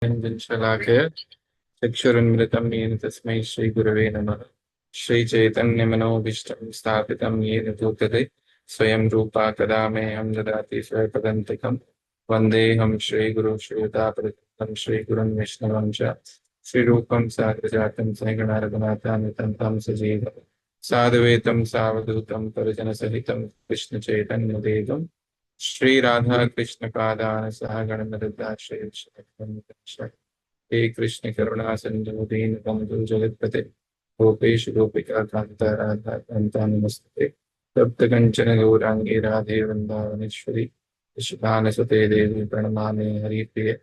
शलाकया चक्षुरुन्मिलितं येन तस्मै श्रीगुरवे नमः। श्रीचैतन्यमनोभीष्टं स्थापितं येन भूतले स्वयं रूपा कदा मह्यं ददाति स्वपदान्तिकं। वन्देऽहं श्रीगुरुं श्रीयुतापदं श्रीगुरुं वैष्णवं च श्रीरूपं साग्रजातं सगणा रघुनाथान्वितं तं सजीवं साधुवेतं सावधूतं परिजनसहितं कृष्णचैतन्यदेवं श्रीराधा कृष्णपादान् सह गणललिता श्री हे कृष्ण करुणा सिंधु दीनबंधु जगत्पते गोपेश गोपिका कांता राधा कांता नमस्ते। तप्त कंचन गौरांगी राधे वृंदावनेश्वरी कृष्णानसुते देवी प्रणमामि हरिप्रिये।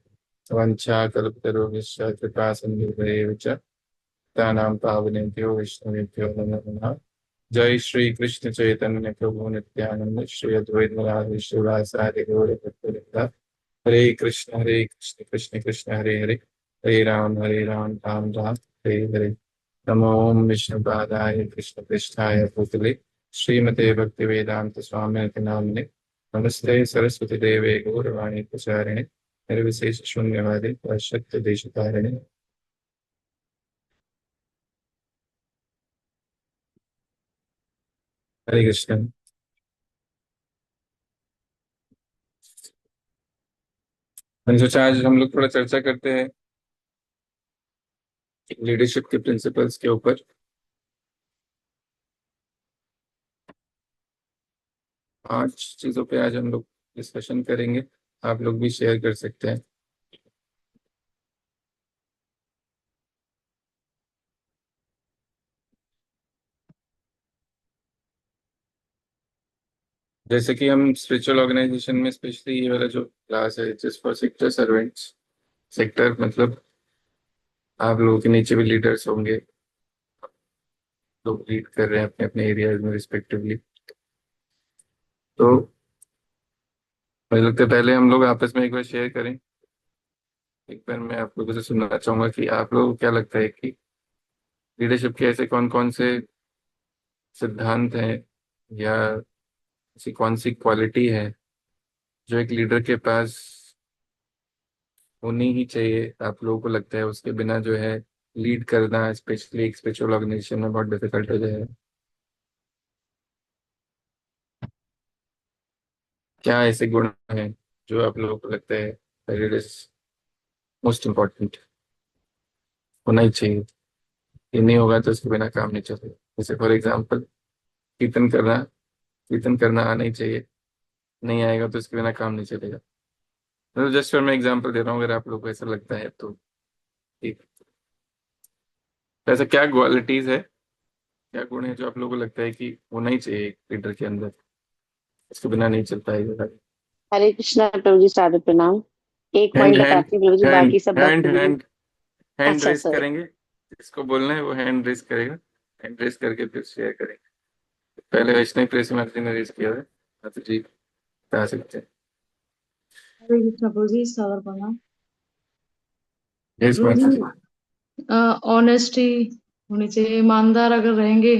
वंशाकल्पतरुभ्यश्च कृपा सिन्धुभ्येव च पतितानां पावनेभ्यो वैष्णवेभ्यो नमो नमः। जय श्री कृष्ण चैतन्य प्रभु नित्यानंद श्री अद्वैत गदाधर श्रीवासादि गौर भक्तवृंद। हरे कृष्ण कृष्ण कृष्ण हरे हरे हरे राम राम राम हरे हरे। नमो ओम विष्णुपादाय कृष्ण पृष्ठाय भूतले श्रीमते भक्ति वेदांत स्वामी नामिने नमस्ते सरस्वती देवे गौरवाणी प्रचारिणे निर्विशेष शून्यवादी पाश्चात्य देशतारिणे। हरे कृष्ण। मैंने सोचा आज हम लोग थोड़ा चर्चा करते हैं लीडरशिप के प्रिंसिपल्स के ऊपर। 5 चीजों पे आज हम लोग डिस्कशन करेंगे। आप लोग भी शेयर कर सकते हैं। जैसे कि हम स्पिरिचुअल ऑर्गेनाइजेशन में स्पेशली ये वाला जो क्लास है just for sector servants. Sector मतलब आप लोगों के नीचे भी लीडर्स होंगे, लोग लीड कर रहे हैं अपने अपने एरियाज में रिस्पेक्टिवली। तो मुझे लगता है पहले हम लोग आपस में एक बार शेयर करें। एक बार मैं आप लोगों से सुनना चाहूंगा कि आप लोगों को क्या लगता है कि लीडरशिप के ऐसे कौन कौन से सिद्धांत हैं या ऐसी कौन सी क्वालिटी है जो एक लीडर के पास होनी ही चाहिए। आप लोगों को लगता है उसके बिना जो है लीड करना स्पेशली एक स्पिरिचुअल ऑर्गेनाइजेशन में बहुत डिफिकल्ट हो जाएगा। क्या ऐसे गुण हैं जो आप लोगों को लगता है इट इज मोस्ट इम्पोर्टेंट होना ही चाहिए। ये नहीं होगा तो उसके बिना काम नहीं चलेगा। जैसे फॉर एग्जाम्पल कीर्तन करना आना ही चाहिए। नहीं आएगा तो उसके बिना काम नहीं चलेगा। तो जस्ट मैं एग्जाम्पल दे रहा हूँ, अगर आप लोगों को ऐसा लगता है तो ठीक। तो ऐसा क्या क्वालिटीज है, क्या गुण है जो आप लोगों को लगता है कि होना ही चाहिए एक लीडर के अंदर, इसके बिना नहीं चल पाएगा। हरे कृष्णा प्रभु जी, सादर प्रणाम। एक हैंड पॉइंट हैंड बताती हूँ प्रभु जी, हैंड बाकी सब बात हैंड करेंगे। हैंड हैंड अच्छा रेस सर। करेंगे। जिसको बोलना है वो हैंड रेस करेगा। हैंड रेस करके फिर शेयर करेंगे। पहले वैष्णव प्रेस में ने रेस किया है। हाँ, तो जी बता सकते हैं। हरे कृष्ण प्रभु जी, सागर प्रणाम। यस प्रभु माता जी। जी, ऑनेस्टी होनी चाहिए। ईमानदार अगर रहेंगे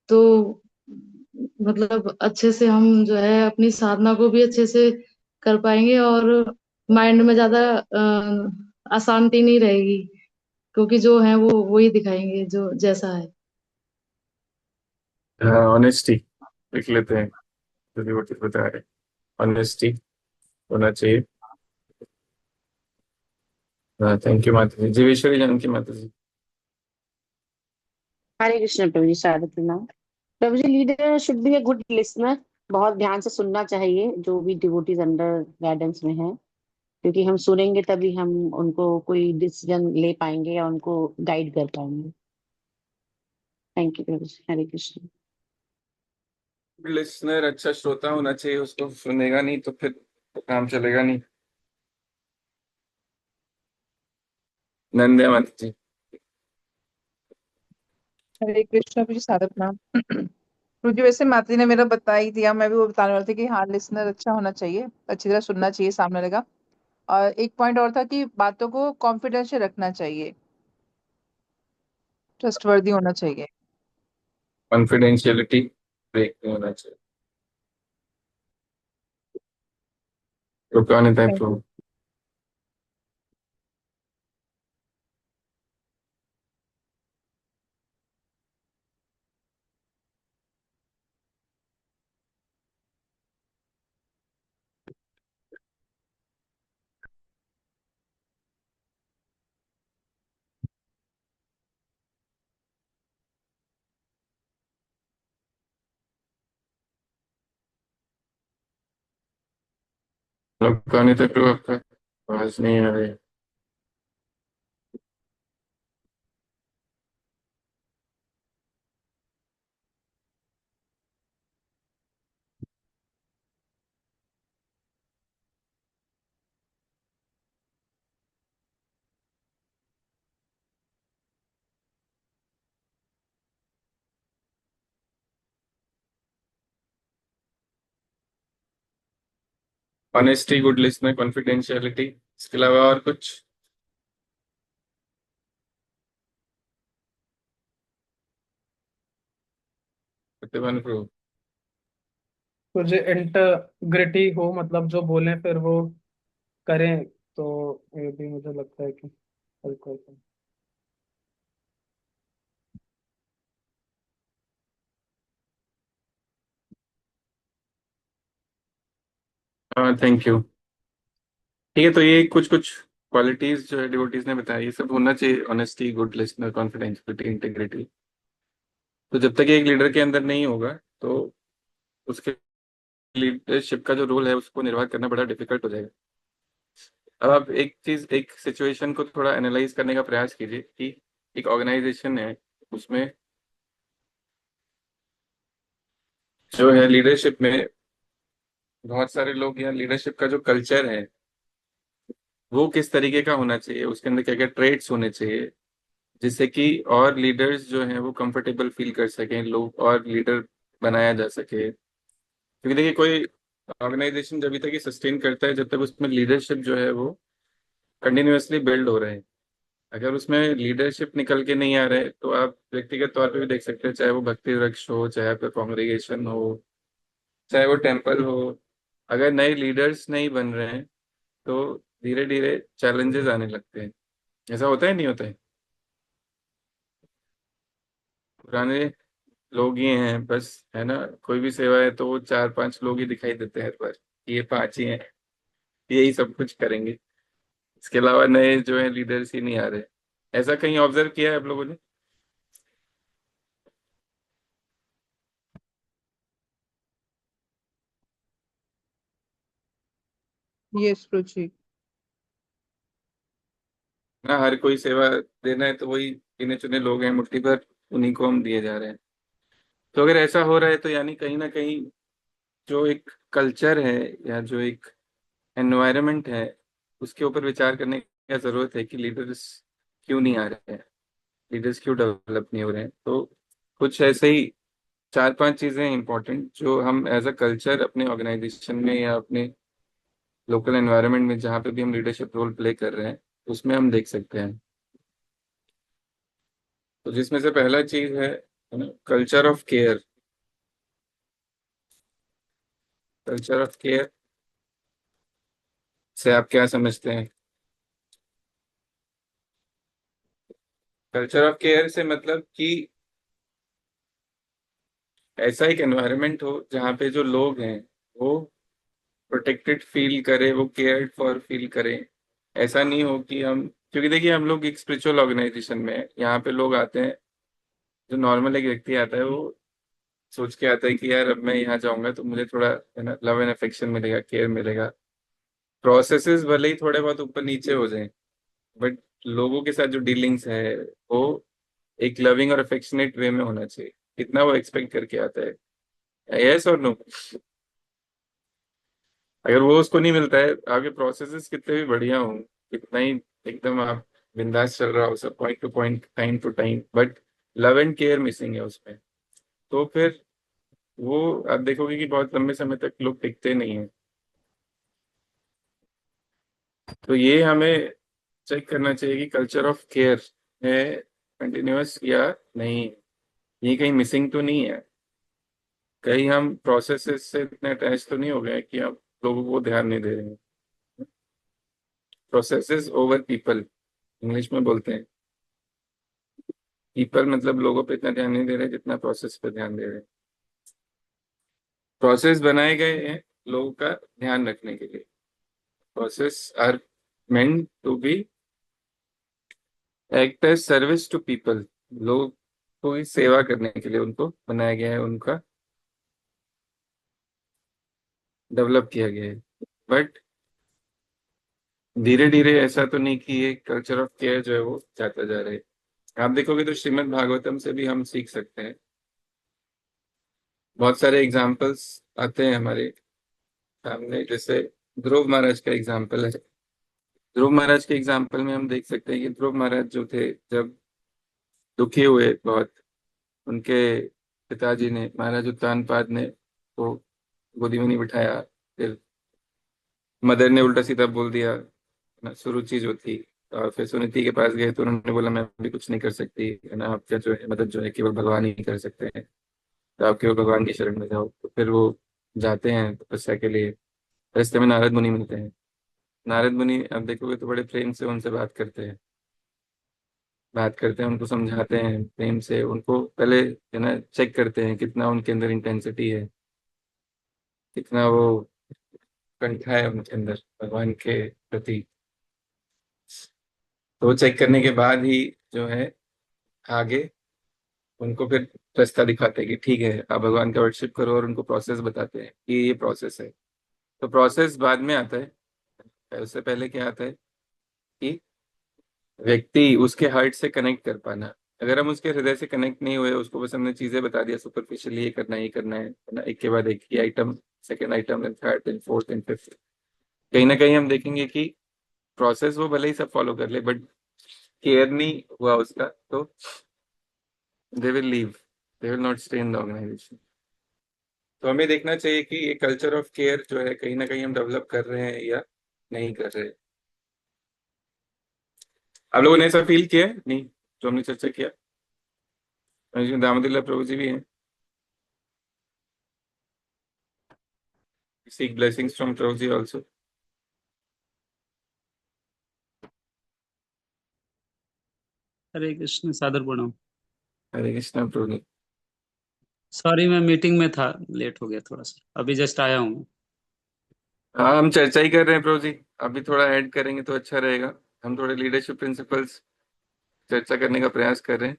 तो मतलब अच्छे से हम जो है अपनी साधना को भी अच्छे से कर पाएंगे, और माइंड में ज्यादा अशांति नहीं रहेगी, क्योंकि जो है वो वही दिखाएंगे जो जैसा है। ऑनेस्टी लिख लेते हैं। जो भी वो बता रहे हैं ऑनेस्टी होना चाहिए। हाँ, थैंक यू माता जी। जीवेश्वरी जानकी माता जी। हरे कृष्ण प्रभु जी, सादर प्रणाम। प्रभु जी, leader should be a good listener. बहुत ध्यान से सुनना चाहिए जो भी डिवोटीज अंडर गाइडेंस में है, क्योंकि हम सुनेंगे तभी हम उनको कोई डिसीजन ले पाएंगे या उनको गाइड कर पाएंगे। Thank you Prabhu ji, Hare Krishna. Listener अच्छा श्रोता होना चाहिए। उसको सुनेगा नहीं तो फिर तो काम चलेगा नहीं। नंदे माता जी। हरे कृष्णा जी, सादर प्रणाम। क्योंकि वैसे माता जी ने मेरा बता ही दिया, मैं भी वो बताने वाली थी कि हाँ, लिसनर अच्छा होना चाहिए, अच्छी तरह सुनना चाहिए सामने वाले का। और एक पॉइंट और था कि बातों को कॉन्फिडेंशियल रखना चाहिए, ट्रस्टवर्दी होना चाहिए। कॉन्फिडेंशियलिटी ब्रेक नहीं होना चाहिए। तो कौन है Thank तो you. मतलब कहानी तक तो आपका आवाज नहीं आ रही। ऑनेस्टी, गुड लिस्नर, कॉन्फिडेंशियलिटी, इसके अलावा और कुछ? प्रतिभा प्रूव। कुछ इंटीग्रिटी हो, मतलब जो बोलें फिर वो करें, तो ये भी मुझे लगता है कि बिल्कुल। हाँ, थैंक यू। ठीक है, तो ये कुछ कुछ क्वालिटीज जो है डिवोटीज ने बताया, ये सब होना चाहिए: honesty, good listener, confidentiality, integrity. तो जब तक ये एक लीडर के अंदर नहीं होगा तो उसके लीडरशिप का जो रोल है उसको निर्वाह करना बड़ा डिफिकल्ट हो जाएगा। अब आप एक सिचुएशन को थोड़ा एनालाइज करने का प्रयास कीजिए कि एक ऑर्गेनाइजेशन है, उसमें जो है लीडरशिप में बहुत सारे लोग, या लीडरशिप का जो कल्चर है वो किस तरीके का होना चाहिए, उसके अंदर क्या क्या ट्रेट्स होने चाहिए, जिससे कि और लीडर्स जो हैं वो कंफर्टेबल फील कर सकें, लोग और लीडर बनाया जा सके। क्योंकि देखिए, कोई ऑर्गेनाइजेशन जब तक ये सस्टेन करता है जब तक उसमें लीडरशिप जो है वो कंटिन्यूअसली बिल्ड हो रहे हैं। अगर उसमें लीडरशिप निकल के नहीं आ रहे तो आप व्यक्तिगत तौर पे भी देख सकते हैं, चाहे वो भक्ति वृक्ष हो, चाहे आपका कॉन्ग्रेगेशन हो, चाहे वो टेम्पल हो। अगर नए लीडर्स नहीं बन रहे हैं तो धीरे धीरे चैलेंजेस आने लगते हैं। ऐसा होता है, नहीं होता है? पुराने लोग ही हैं बस, है ना? कोई भी सेवा है तो वो चार पांच लोग ही दिखाई देते हैं हर बार, ये पांच ही हैं, यही सब कुछ करेंगे। इसके अलावा नए जो है लीडर्स ही नहीं आ रहे। ऐसा कहीं ऑब्जर्व किया है आप लोगों ने? यस रुचि। ना, हर कोई सेवा देना है तो वही गिने चुने लोग हैं, मुट्ठी भर, उन्हीं को हम दिए जा रहे हैं। तो अगर ऐसा हो रहा है तो यानी कहीं ना कहीं जो एक कल्चर है या जो एक एनवायरनमेंट है उसके ऊपर विचार करने की जरूरत है कि लीडर्स क्यों नहीं आ रहे हैं, लीडर्स क्यों डेवलप नहीं हो रहे हैं। तो कुछ ऐसे ही चार पांच चीजें इंपॉर्टेंट जो हम एज अ कल्चर अपने ऑर्गेनाइजेशन में या अपने लोकल एनवायरनमेंट में जहाँ पे भी हम लीडरशिप रोल प्ले कर रहे हैं उसमें हम देख सकते हैं। तो जिसमें से पहला चीज है ना, culture of care. Culture of care से आप क्या समझते हैं? कल्चर ऑफ केयर से मतलब कि ऐसा एक एनवायरनमेंट हो जहाँ पे जो लोग हैं वो प्रोटेक्टेड फील करे, वो केयर्ड फॉर फील करें। ऐसा नहीं हो कि हम, क्योंकि देखिए हम लोग एक स्पिरिचुअल ऑर्गेनाइजेशन में हैं, यहाँ पे लोग आते हैं, जो नॉर्मल एक व्यक्ति आता है वो सोच के आता है कि यार अब मैं यहाँ जाऊंगा तो मुझे थोड़ा, है ना, लव एंड अफेक्शन मिलेगा, केयर मिलेगा। प्रोसेसेस भले ही थोड़े बहुत ऊपर नीचे हो जाएं, बट लोगों के साथ जो डीलिंग्स है वो एक लविंग और अफेक्शनेट वे में होना चाहिए। कितना वो एक्सपेक्ट करके आता है, यस और नो? अगर वो उसको नहीं मिलता है, आगे प्रोसेसेस कितने भी बढ़िया हो, कितना ही एकदम आप बिंदास चल रहा हो सब point to point, time to time, but love and care missing है उसमें, तो फिर वो आप देखोगे कि बहुत लंबे समय तक लोग टिकते नहीं हैं। तो ये हमें चेक करना चाहिए कि कल्चर ऑफ केयर है कंटिन्यूअस या नहीं, ये कहीं मिसिंग तो नहीं है, कहीं हम प्रोसेसेस से इतने अटैच तो नहीं हो गए कि आप लोगों को ध्यान नहीं दे रहे हैं। प्रोसेसेस ओवर पीपल, इंग्लिश में बोलते हैं। पीपल मतलब लोगों पे इतना ध्यान नहीं दे रहे जितना प्रोसेस पे ध्यान दे रहे हैं। प्रोसेस बनाए गए हैं लोगों का ध्यान रखने के लिए। Process are meant to be act as service to people. लोग को ही सेवा करने के लिए उनको बनाया गया है, उनका डेवलप किया गया है। बट धीरे धीरे ऐसा तो नहीं कि ये कल्चर ऑफ केयर जो है वो जाता जा रहा है। आप देखोगे तो श्रीमद् भागवतम से भी हम सीख सकते हैं। बहुत सारे एग्जाम्पल्स आते हैं हमारे सामने, जैसे ध्रुव महाराज का एग्जाम्पल है। ध्रुव महाराज के एग्जाम्पल में हम देख सकते हैं कि ध्रुव महाराज जो थे, जब दुखी हुए बहुत, उनके पिताजी ने, महाराज उत्तानपाद ने, वो गोदी में नहीं बिठाया। फिर मदर ने उल्टा सीधा बोल दिया ना, सुरुचि जो थी। और फिर सुनीति के पास गए तो उन्होंने बोला मैं भी कुछ नहीं कर सकती है ना, आपका जो है मदद जो है केवल भगवान ही कर सकते हैं, तो आप केवल भगवान की शरण में जाओ। तो फिर वो जाते हैं तपस्या के लिए। रास्ते में नारद मुनि मिलते हैं। नारद मुनि आप देखोगे तो बड़े प्रेम से उनसे बात करते हैं, उनको समझाते हैं प्रेम से, उनको पहले है ना चेक करते हैं कितना उनके अंदर इंटेंसिटी है, कितना वो कंठा है उनके अंदर भगवान के प्रति। तो वो चेक करने के बाद ही जो है आगे उनको फिर रास्ता दिखाते हैं कि ठीक है आप भगवान का वर्शिप करो, और उनको प्रोसेस बताते हैं कि ये प्रोसेस है। तो प्रोसेस बाद में आता है, उससे पहले क्या आता है कि व्यक्ति उसके हार्ट से कनेक्ट कर पाना। अगर हम उसके हृदय से कनेक्ट नहीं हुए, उसको बस हमने चीजें बता दिया सुपरफिशियली, ये करना है ये करना है ना, एक के बाद एक ही item, second item, then third, then fourth, then fifth, कहीं ना कहीं हम देखेंगे कि प्रोसेस वो भले ही सब फॉलो कर ले, बट केयर नहीं हुआ उसका, तो they will leave, they will not stay in the organisation. तो हमें देखना चाहिए कि ये कल्चर ऑफ केयर जो है कहीं ना कहीं हम डेवलप कर रहे हैं या नहीं कर रहे हैं। आप लोगों ने ऐसा फील किया है नहीं, जो हमने चर्चा किया? और इसमें दामोदर प्रभु जी भी हैं। सीक ब्लेसिंग्स फ्रॉम प्रभु जी ऑल्सो। हरे कृष्ण, सादर प्रणाम। हरे कृष्णा प्रभु जी। सॉरी, मैं मीटिंग में था, लेट हो गया थोड़ा सा, अभी जस्ट आया हूँ। हाँ, हम चर्चा ही कर रहे हैं प्रभु जी। अभी थोड़ा ऐड करेंगे तो अच्छा रहेगा। हम थोड़े लीडरशिप प्रिंसिपल्स चर्चा करने का प्रयास कर रहे हैं।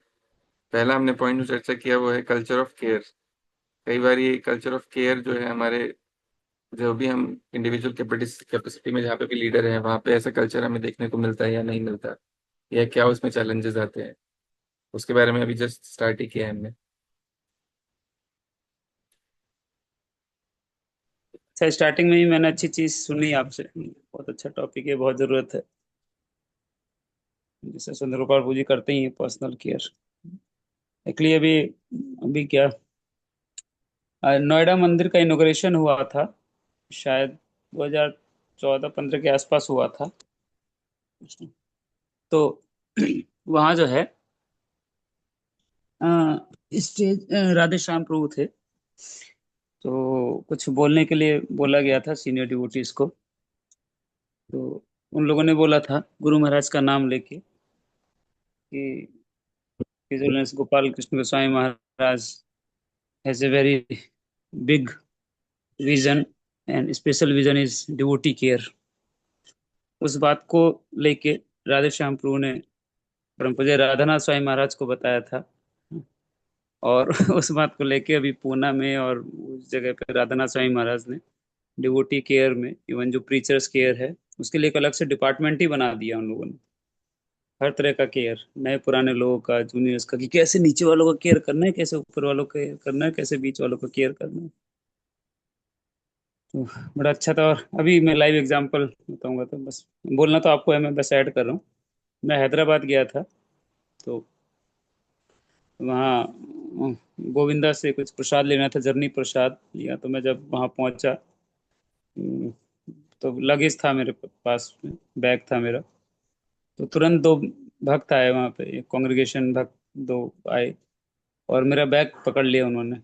पहला हमने पॉइंट जो चर्चा किया वो है कल्चर ऑफ केयर। कई बार ये कल्चर ऑफ केयर जो है हमारे, जो भी हम इंडिविजुअल कैपेसिटी में जहाँ पे भी लीडर हैं, वहाँ पे ऐसा कल्चर हमें देखने को मिलता है या नहीं मिलता, या क्या उसमें चैलेंजेस आते हैं, उसके बारे में अभी जस्ट स्टार्ट ही किया है हमने। अच्छा, स्टार्टिंग में ही मैंने अच्छी चीज सुनी आपसे, बहुत अच्छा टॉपिक है, बहुत जरूरत है। जैसे सुंदर प्रभु जी करते ही पर्सनल केयर। एक्चुअली अभी अभी क्या, नोएडा मंदिर का इनॉग्रेशन हुआ था, शायद 2014-15 के आसपास हुआ था। तो वहाँ जो है स्टेज राधे श्याम प्रभु थे, तो कुछ बोलने के लिए बोला गया था सीनियर डिवोटीज को। तो उन लोगों ने बोला था गुरु महाराज का नाम लेके कि His Holiness Gopal Krishna Goswami Maharaj has a very big vision and special vision is devotee care. उस बात को लेके राधे श्याम प्रभु ने परम पूज्य राधानाथ स्वामी महाराज को बताया था। और उस बात को लेके अभी पूना में और उस जगह पे राधानाथ स्वामी महाराज ने डिवोटी केयर में, इवन जो प्रीचर्स केयर है, उसके लिए एक अलग से डिपार्टमेंट ही बना दिया उन लोगों ने। हर तरह का केयर, नए पुराने लोगों का, जूनियर्स का, कि कैसे नीचे वालों का केयर करना है, कैसे ऊपर वालों का केयर करना है, कैसे बीच वालों का केयर करना है। तो बड़ा अच्छा था। और अभी मैं लाइव एग्जांपल बताऊंगा, तो बस बोलना तो आपको है, मैं बस ऐड कर रहा हूँ। मैं हैदराबाद गया था, तो वहाँ गोविंदा से कुछ प्रसाद लेना था, जर्नी प्रसाद लिया। तो मैं जब वहाँ पहुंचा, तो लगेज था मेरे पास में, बैग था मेरा। तो तुरंत दो भक्त आए वहाँ पे, एक कांग्रेगेशन भक्त, दो आए और मेरा बैग पकड़ लिया उन्होंने।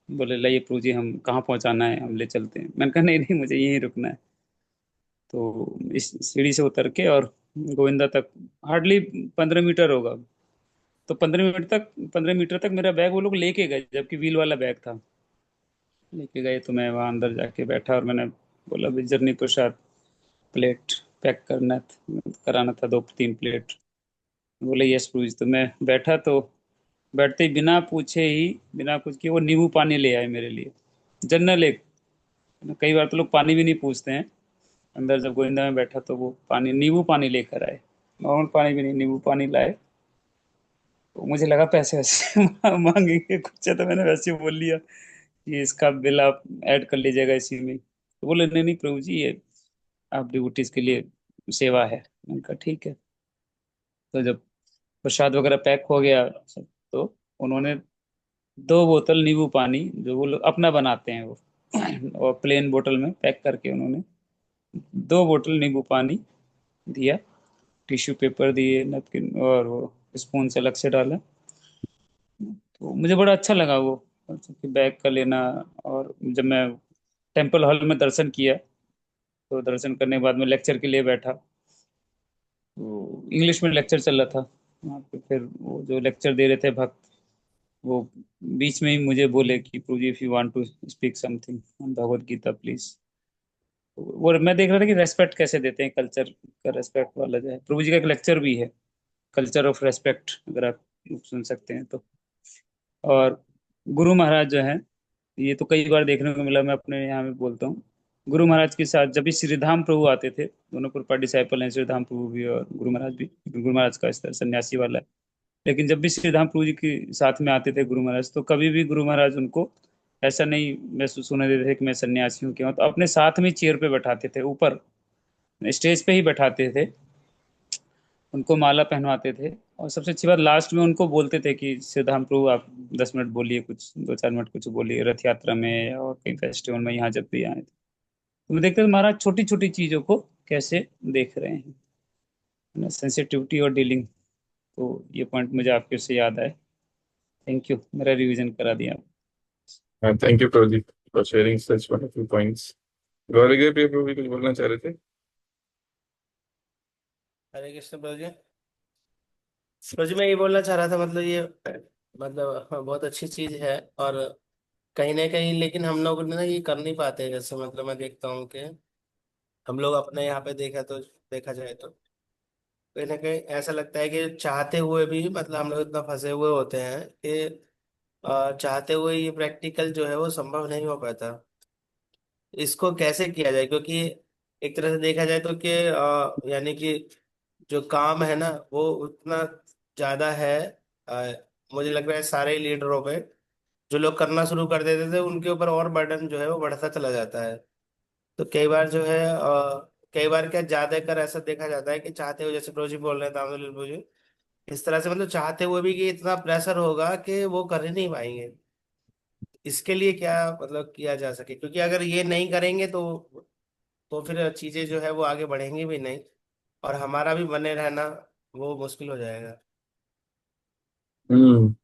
बोले लाइए प्रभु जी, हम कहाँ पहुँचाना है, हम ले चलते हैं। मैंने कहा नहीं नहीं, मुझे यहीं रुकना है। तो इस सीढ़ी से उतर के और गोविंदा तक हार्डली 15 मीटर होगा। तो 15 मीटर तक मेरा बैग वो लोग लेके गए, जबकि व्हील वाला बैग था। लेके गए तो मैं वहाँ अंदर जाके बैठा और मैंने बोला भाई जर्नी प्रसाद प्लेट पैक कराना था, 2-3 प्लेट। बोले यस प्रभु जी। तो मैं बैठा, तो बैठते ही बिना कुछ किए वो नींबू पानी ले आए मेरे लिए। जनरल एक, कई बार तो लोग पानी भी नहीं पूछते हैं, अंदर जब गोविंदा में बैठा तो वो पानी, नींबू पानी लेकर आए, नॉर्मल पानी भी नहीं, नींबू पानी लाए। तो मुझे लगा पैसे वैसे मांगेंगे कुछ, है तो मैंने वैसे ही बोल लिया कि इसका बिल आप ऐड कर लीजिएगा इसी में। तो बोले नहीं नहीं प्रभु जी, ये आप डिवोटीज के लिए सेवा है। मैंने कहा ठीक है। तो जब प्रसाद वगैरह पैक हो गया तो उन्होंने 2 बोतल नींबू पानी, जो वो लोग अपना बनाते हैं वो और प्लेन बोतल में पैक करके उन्होंने 2 बोतल नींबू पानी दिया, टिश्यू पेपर दिए, नैपकिन, और वो स्पून से अलग से डाला। तो मुझे बड़ा अच्छा लगा वो कि बैग का लेना। और जब मैं टेम्पल हॉल में दर्शन किया, तो दर्शन करने के बाद में लेक्चर के लिए बैठा, तो इंग्लिश में लेक्चर चल रहा था वहाँ पे। फिर वो जो लेक्चर दे रहे थे भक्त, वो बीच में ही मुझे बोले कि प्रभु जी, if you want to speak something on Bhagavad Gita please. वो मैं देख रहा था कि रेस्पेक्ट कैसे देते हैं, कल्चर का रेस्पेक्ट वाला जो है। प्रभु जी का एक लेक्चर भी है, कल्चर ऑफ रेस्पेक्ट, अगर आप सुन सकते हैं तो। और गुरु महाराज जो है, ये तो कई बार देखने को मिला, मैं अपने यहाँ में बोलता हूँ। गुरु महाराज के साथ जब भी श्रीधाम प्रभु आते थे, दोनों कृपा डिसाइपल हैं, श्रीधाम प्रभु भी और गुरु महाराज भी। गुरु महाराज का स्तर सन्यासी वाला है, लेकिन जब भी श्रीधाम प्रभु जी के साथ में आते थे गुरु महाराज, तो कभी भी गुरु महाराज उनको ऐसा नहीं महसूस होने देते थे कि मैं सन्यासी हूँ क्यों। तो अपने साथ में चेयर पे बैठाते थे, ऊपर स्टेज पे ही बैठाते थे, उनको माला पहनवाते थे। और सबसे अच्छी बात, लास्ट में उनको बोलते थे कि श्रीधाम प्रभु आप 10 मिनट बोलिए, कुछ 2-4 मिनट कुछ बोलिए, रथ यात्रा में और कई फेस्टिवल में यहाँ जब भी आए थे। तो मैं देखते थे महाराज छोटी छोटी चीजों को कैसे देख रहे हैं, सेंसिटिविटी और डीलिंग। तो ये पॉइंट मुझे आपके उससे याद आए। थैंक यू, मेरा रिवीजन करा दिया आप। Thank you Pradeep for sharing such wonderful points. Gaurav भी प्रभु कुछ बोलना चाह रहे थे। हरे कृष्ण प्रभु जी। प्रभु जी, मैं ये बोलना चाह रहा था, मतलब ये मतलब हाँ, बहुत अच्छी चीज है। और कहीं ना कहीं लेकिन हम लोग ना ये कर नहीं पाते। जैसे मतलब मैं देखता हूँ कि हम लोग अपने यहाँ पे देखा जाए तो कहीं ना कहीं ऐसा लगता है कि चाहते हुए भी मतलब हम लोग इतना फंसे हुए होते हैं कि चाहते हुए ये प्रैक्टिकल जो है वो संभव नहीं हो पाता। इसको कैसे किया जाए? क्योंकि एक तरह से देखा जाए तो कि यानी कि जो काम है ना वो उतना ज्यादा है। अ, मुझे लग रहा है सारे लीडरों पे, जो लोग करना शुरू कर देते थे उनके ऊपर और बर्डन जो है वो बढ़ता चला जाता है। तो कई बार जो है कई बार क्या ज्यादा कर ऐसा देखा जाता है कि चाहते हुए, जैसे प्रोजी बोल रहे हैं तामिल प्रोजी, इस तरह से मतलब चाहते हुए भी कि इतना प्रेशर होगा कि वो कर ही नहीं पाएंगे। इसके लिए क्या मतलब किया जा सके? क्योंकि अगर ये नहीं करेंगे तो फिर चीजें जो है वो आगे बढ़ेंगी भी नहीं, और हमारा भी बने रहना वो मुश्किल हो जाएगा। हम्म।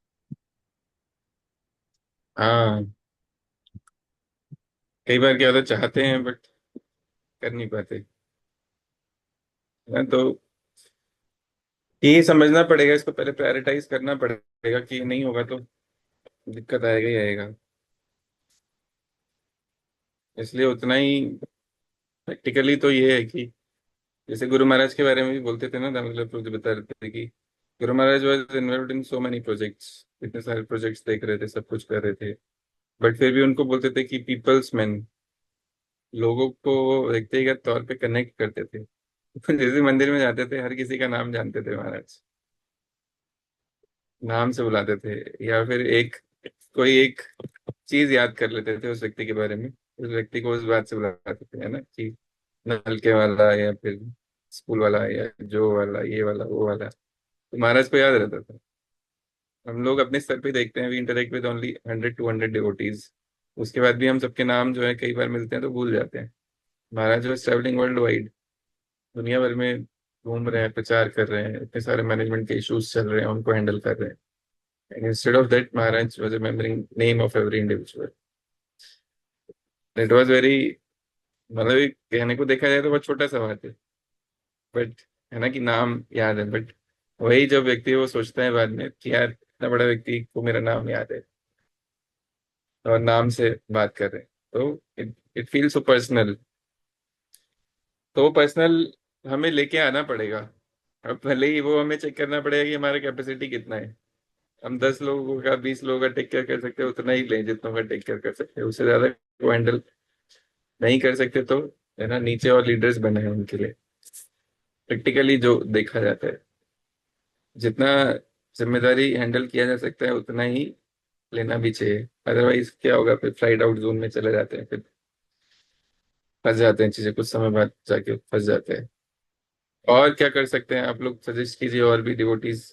हाँ, कई बार क्या होता है, चाहते हैं बट कर नहीं पाते ना। तो ये समझना पड़ेगा, इसको पहले प्रायोरिटाइज करना पड़ेगा कि ये नहीं होगा तो दिक्कत आएगा ही आएगा। इसलिए उतना ही प्रैक्टिकली तो ये है कि जैसे गुरु महाराज के बारे में भी बोलते थे ना, मतलब तो बता रहे थे कि गुरु महाराज was involved in so many projects, इतने सारे प्रोजेक्ट्स देख रहे थे, सब कुछ कर रहे थे, बट फिर भी उनको बोलते थे कि पीपल्स मैन, लोगों को वो व्यक्तिगत तौर पे कनेक्ट करते थे। जैसे मंदिर में जाते थे, हर किसी का नाम जानते थे महाराज, नाम से बुलाते थे। या फिर कोई एक चीज याद कर लेते थे उस व्यक्ति के बारे में, उस व्यक्ति को उस बात से बुलाते थे, है ना, कि नलके वाला, या फिर स्कूल वाला, या जो वाला, ये वाला, वो वाला। तो महाराज को याद रहता था। हम लोग अपने स्तर पे देखते हैं, we interact with only 100-200 devotees, उसके बाद भी हम सबके नाम जो है कई बार मिलते हैं तो भूल जाते हैं। महाराज वॉज ट्रेवलिंग वर्ल्ड वाइड, दुनिया भर में घूम रहे हैं, प्रचार कर रहे हैं, इतने सारे मैनेजमेंट के इश्यूज चल रहे हैं, उनको हैंडल कर रहे हैं। And instead of that, Maharaj was remembering name of every individual. It was very, मतलब ये कहने को देखा जाए तो बहुत छोटा सा बात है, बट है ना, कि नाम याद है। बट वही जब व्यक्ति वो सोचता है बाद में कि यार इतना बड़ा व्यक्ति को मेरा नाम याद है और नाम से बात कर रहे हैं, तो it it feel so personal. तो पर्सनल हमें लेके आना पड़ेगा। अब भले ही वो हमें चेक करना पड़ेगा कि हमारा कैपेसिटी कितना है। हम 10 लोगों का, 20 लोगों का टेक केयर कर सकते हैं, उतना ही लें जितनों का टेक केयर कर सकते हैं। उससे ज्यादा को हैंडल नहीं कर सकते तो है ना, नीचे और लीडर्स बने हैं उनके लिए। प्रैक्टिकली जो देखा जाता है, जितना जिम्मेदारी हैंडल किया जा सकता है उतना ही लेना भी चाहिए। अदरवाइज क्या होगा, फिर फ्लाइट आउट जोन में चले जाते हैं, फिर फंस जाते हैं चीजें, कुछ समय बाद जाके फंस जाते हैं। और क्या कर सकते हैं आप लोग, सजेस्ट कीजिए, और भी डिवोटीज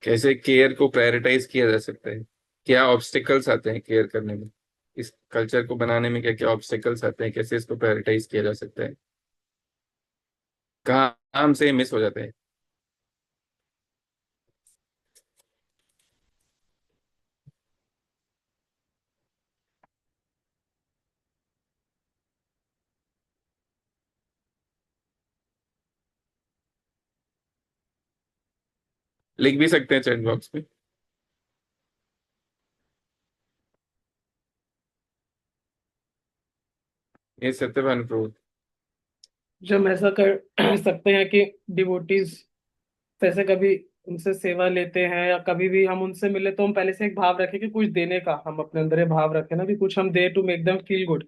कैसे केयर को प्रायोरिटाइज किया जा सकता है? क्या ऑब्स्टिकल्स आते हैं केयर करने में, इस कल्चर को बनाने में क्या क्या ऑब्स्टिकल्स आते हैं, कैसे इसको प्रायोरिटाइज किया जा सकता है, कहाँ हमसे मिस हो जाते हैं? लिख भी सकते हैं चैट बॉक्स में। ये सत्यवान प्रभु। जो हम ऐसा कर सकते हैं कि डिवोटीज जैसे कभी उनसे सेवा लेते हैं या कभी भी हम उनसे मिले तो हम पहले से एक भाव रखें कि कुछ देने का, हम अपने अंदर ये भाव रखें ना कि कुछ हम दे to make them feel good.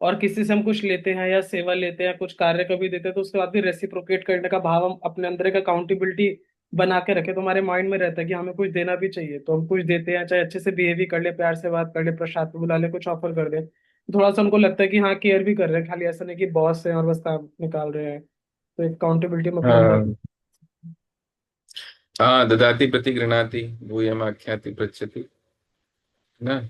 और किसी से हम कुछ लेते हैं या सेवा लेते हैं, कुछ कार्य कभी देते हैं, तो उसके बाद भी रेसिप्रोकेट करने का भाव हम अपने अंदर एक अकाउंटेबिलिटी बना के रखें, तो हमारे माइंड में रहता है कि हमें कुछ देना भी चाहिए, तो हम कुछ देते हैं, चाहे अच्छे से बिहेव भी कर ले, प्यार से बात कर ले, प्रसाद पे बुला ले, कुछ ऑफर कर दे, थोड़ा सा हमको लगता है कि हाँ केयर भी कर रहे हैं, खाली ऐसा नहीं कि बॉस है और बस काम निकाल रहे हैं। तो एक अकाउंटेबिलिटी हम अपने अंदर। हाँ हाँ, ददाति प्रति गृणाति भूयम आख्याति पृच्छति, ना।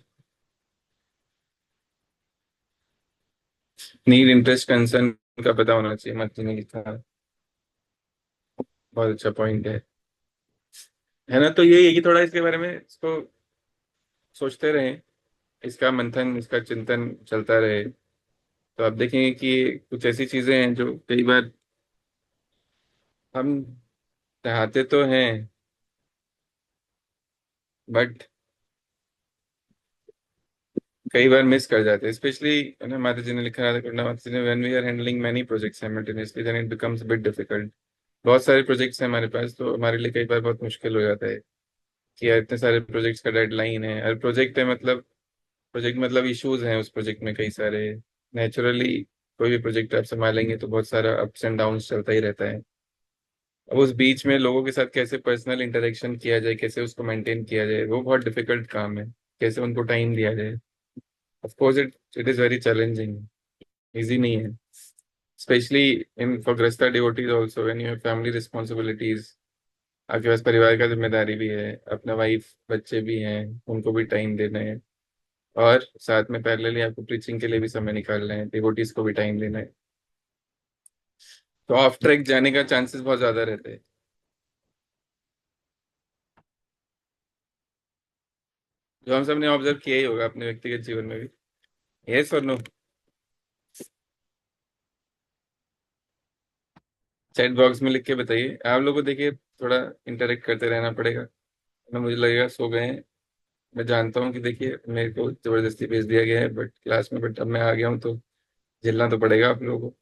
नीड इंटरेस्ट कंसर्न का पता होना चाहिए, मत जी ने लिखा। बहुत अच्छा पॉइंट है ना। तो यही है कि थोड़ा इसके बारे में इसको सोचते रहें, इसका मंथन, इसका चिंतन चलता रहे, तो आप देखेंगे कि कुछ ऐसी चीजें हैं जो कई बार हम चाहते तो हैं, बट कई बार मिस कर जाते हैं। स्पेशली ना, माता जी ने लिखा था, करुणा माता जी ने, when we are handling many projects simultaneously then it becomes bit difficult. बहुत सारे प्रोजेक्ट्स हैं हमारे पास, तो हमारे लिए कई बार बहुत मुश्किल हो जाता है कि यार इतने सारे प्रोजेक्ट्स का डेडलाइन है, हर प्रोजेक्ट है, मतलब प्रोजेक्ट मतलब इश्यूज हैं उस प्रोजेक्ट में कई सारे। नेचुरली कोई भी प्रोजेक्ट आप संभालेंगे तो बहुत सारा अप्स एंड डाउन्स चलता ही रहता है। अब उस बीच में लोगों के साथ कैसे पर्सनल इंटरेक्शन किया जाए, कैसे उसको मेंटेन किया जाए, वो बहुत डिफिकल्ट काम है। कैसे उनको टाइम दिया जाए, of course it it is very challenging, easy नहीं है। स्पेशली इन फॉर गृहस्थ devotees also, when you have family responsibilities, आपके पास परिवार का जिम्मेदारी भी है, अपना वाइफ बच्चे भी हैं, उनको भी टाइम देना है, और साथ में पैरेलली आपको प्रीचिंग के लिए भी समय निकालना है, डिवोटीज को भी टाइम देना है, तो ऑफ ट्रैक जाने का चांसेस बहुत ज्यादा रहते हैं, जो हम सब ने ऑब्जर्व किया ही होगा अपने व्यक्तिगत जीवन में भी। यस और नो? चैट बॉक्स में लिख के बताइए। आप लोगों को देखिए थोड़ा इंटरेक्ट करते रहना पड़ेगा, ना मुझे लगेगा सो गए हैं। मैं जानता हूँ कि देखिए मेरे को जबरदस्ती भेज दिया गया है बट क्लास में, बट अब मैं आ गया हूँ तो झेलना तो पड़ेगा आप लोगों को।